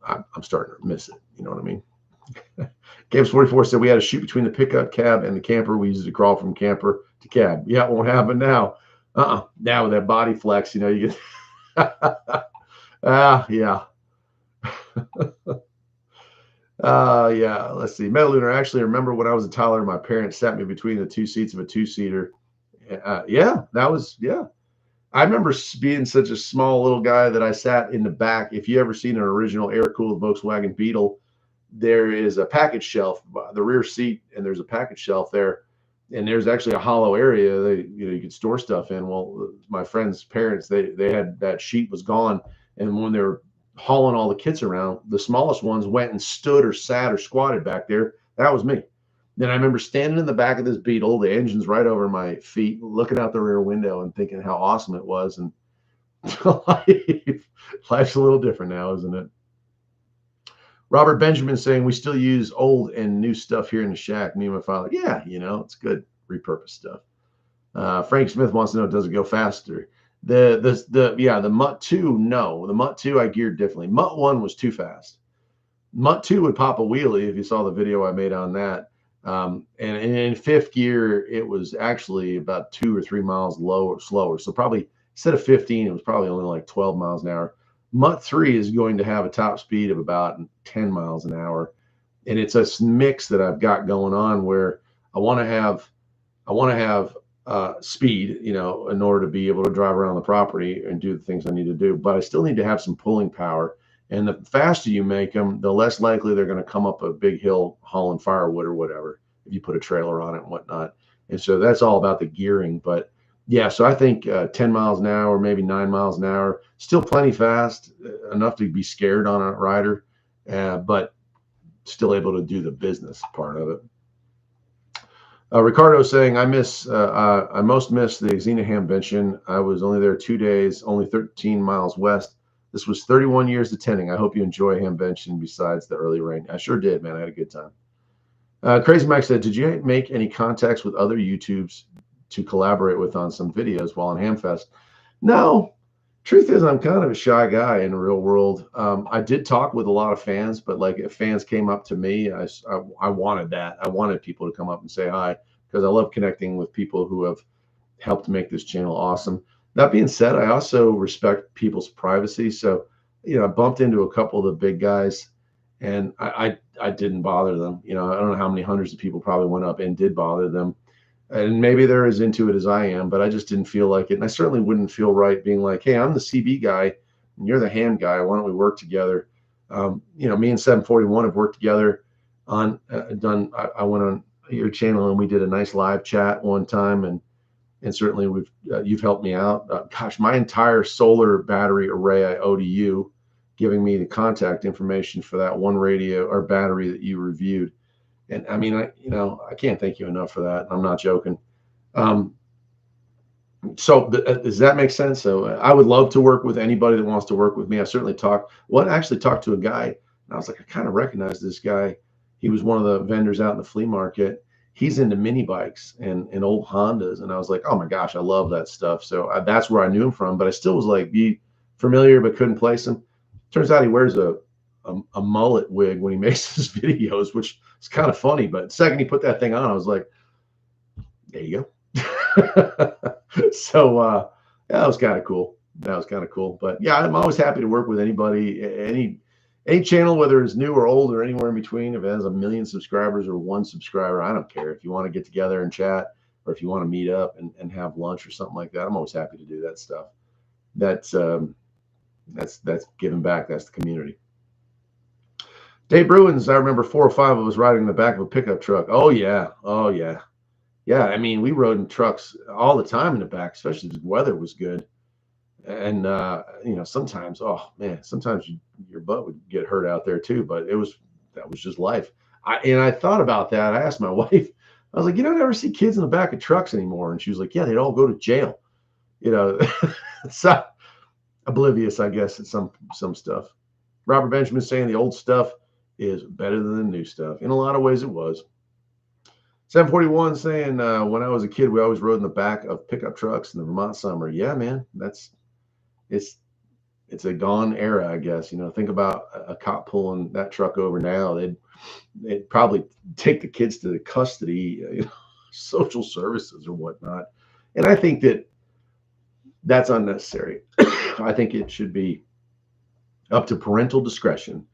I'm starting to miss it. You know what I mean? Games 44 said, we had a shoot between the pickup cab and the camper. We used it to crawl from camper to cab. Yeah, it won't happen now. Now with that body flex, you know, you get yeah. Yeah, let's see. Metal Lunar, actually, I remember when I was a toddler, my parents sat me between the two seats of a two-seater. Yeah, that was, yeah. I remember being such a small little guy that I sat in the back. If you ever seen an original air-cooled Volkswagen Beetle, there is a package shelf by the rear seat, and there's a package shelf there. and there's actually a hollow area that you could store stuff in. Well, my friend's parents, they had that sheet was gone, and when they were hauling all the kits around, the smallest ones went and stood or sat or squatted back there. That was me. Then I remember standing in the back of this Beetle, the engine's right over my feet, looking out the rear window and thinking how awesome it was. And life's a little different now, isn't it? Robert Benjamin saying we still use old and new stuff here in the shack. Me and my father, yeah, it's good repurposed stuff. Frank Smith wants to know, does it go faster? The Mutt 2, no. The Mutt 2 I geared differently. Mutt 1 was too fast. Mutt 2 would pop a wheelie if you saw the video I made on that. And in fifth gear, it was actually about 2 or 3 miles slower. So probably instead of 15, it was probably only like 12 miles an hour. Mutt 3 is going to have a top speed of about 10 miles an hour. And it's a mix that I've got going on where I want to have speed, in order to be able to drive around the property and do the things I need to do. But I still need to have some pulling power. And the faster you make them, the less likely they're going to come up a big hill hauling firewood or whatever, if you put a trailer on it and whatnot. And so that's all about the gearing. But yeah, so I think 10 miles an hour, maybe 9 miles an hour, still plenty fast, enough to be scared on a rider, but still able to do the business part of it. Ricardo saying, I most miss the Xenia Hamvention. I was only there 2 days, only 13 miles west. This was 31 years attending. I hope you enjoy Hamvention besides the early rain. I sure did, man. I had a good time. Crazy Mike said, did you make any contacts with other YouTubes to collaborate with on some videos while on Hamfest? No. Truth is, I'm kind of a shy guy in the real world. I did talk with a lot of fans, but like if fans came up to me, I wanted that. I wanted people to come up and say hi because I love connecting with people who have helped make this channel awesome. That being said, I also respect people's privacy. So, I bumped into a couple of the big guys and I didn't bother them. I don't know how many hundreds of people probably went up and did bother them. And maybe they're as into it as I am, but I just didn't feel like it. And I certainly wouldn't feel right being like, hey, I'm the CB guy and you're the ham guy. Why don't we work together? Me and 741 have worked together on I went on your channel and we did a nice live chat one time. And certainly you've helped me out. Gosh, my entire solar battery array I owe to you, giving me the contact information for that one radio or battery that you reviewed. And I mean, I can't thank you enough for that. I'm not joking. So does that make sense? So I would love to work with anybody that wants to work with me. I certainly actually talked to a guy and I was like, I kind of recognize this guy. He was one of the vendors out in the flea market. He's into mini bikes and old Hondas. And I was like, oh my gosh, I love that stuff. So that's where I knew him from, but I still was like, be familiar, but couldn't place him. Turns out he wears a mullet wig when he makes his videos, which is kind of funny. But the second he put that thing on, I was like, there you go. So yeah, that was kind of cool. But yeah, I'm always happy to work with anybody, any channel, whether it's new or old or anywhere in between. If it has 1 million subscribers or 1 subscriber, I don't care. If you want to get together and chat, or if you want to meet up and have lunch or something like that, I'm always happy to do that stuff. That's giving back. That's the community. Dave Bruins, I remember 4 or 5 of us riding in the back of a pickup truck. Oh yeah. Yeah, I mean, we rode in trucks all the time in the back, especially if the weather was good. And sometimes, oh man, sometimes your butt would get hurt out there too. But that was just life. I thought about that. I asked my wife. I was like, you don't ever see kids in the back of trucks anymore, and she was like, yeah, they'd all go to jail. So oblivious, I guess, at some stuff. Robert Benjamin saying the old stuff is better than the new stuff. In a lot of ways, it was. 741 saying, when I was a kid, we always rode in the back of pickup trucks in the Vermont summer. Yeah, man, it's a gone era, I guess. Think about a cop pulling that truck over now. They'd probably take the kids to the custody, social services or whatnot. And I think that's unnecessary. I think it should be up to parental discretion.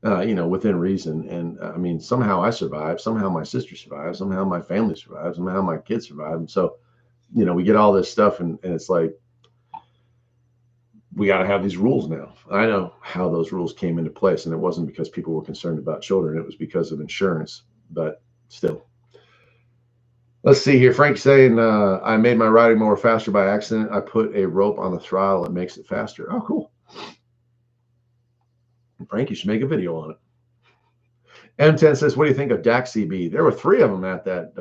Within reason. And I mean, somehow I survived, somehow my sister survived, somehow my family survived, somehow my kids survived. And so, we get all this stuff and it's like, we got to have these rules now. I know how those rules came into place, and it wasn't because people were concerned about children. It was because of insurance, but still. Let's see here. Frank's saying, I made my riding mower faster by accident. I put a rope on the throttle. It makes it faster. Oh, cool. Frank, you should make a video on it. M10 says, what do you think of DAC CB? There were 3 of them at that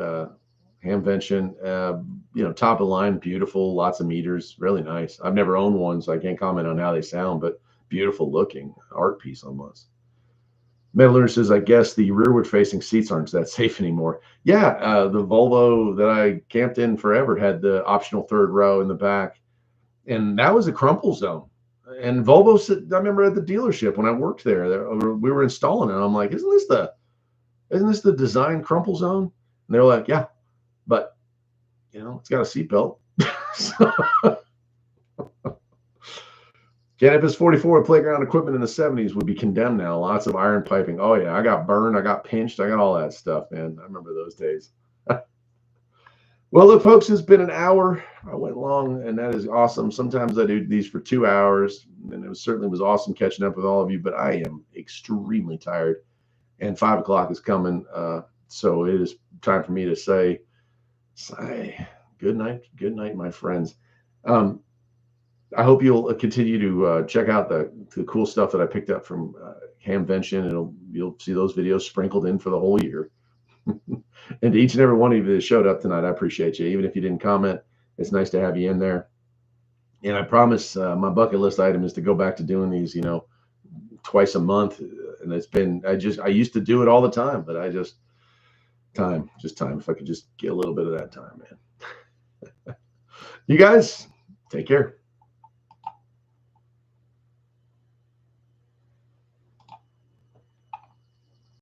Hamvention. Top of the line, beautiful, lots of meters, really nice. I've never owned one, so I can't comment on how they sound, but beautiful looking art piece almost. Metalunar says, I guess the rearward facing seats aren't that safe anymore. Yeah, the Volvo that I camped in forever had the optional 3rd row in the back, and that was a crumple zone. And Volvo said, I remember at the dealership when I worked there, we were installing it. I'm like, isn't this the design crumple zone? And they're like, yeah, but it's got a seatbelt. Cannabis 44 playground equipment in the 70s would be condemned now. Lots of iron piping. Oh yeah, I got burned, I got pinched, I got all that stuff, man. I remember those days. Well, look, folks, it's been an hour. I went long, and that is awesome. Sometimes I do these for 2 hours, and it certainly was awesome catching up with all of you, but I am extremely tired, and 5 o'clock is coming, so it is time for me to say good night, my friends. I hope you'll continue to check out the cool stuff that I picked up from Hamvention. You'll see those videos sprinkled in for the whole year. And to each and every one of you that showed up tonight, I appreciate you. Even if you didn't comment, it's nice to have you in there. And I promise my bucket list item is to go back to doing these, twice a month. And it's been, I used to do it all the time, but time. If I could just get a little bit of that time, man. You guys, take care.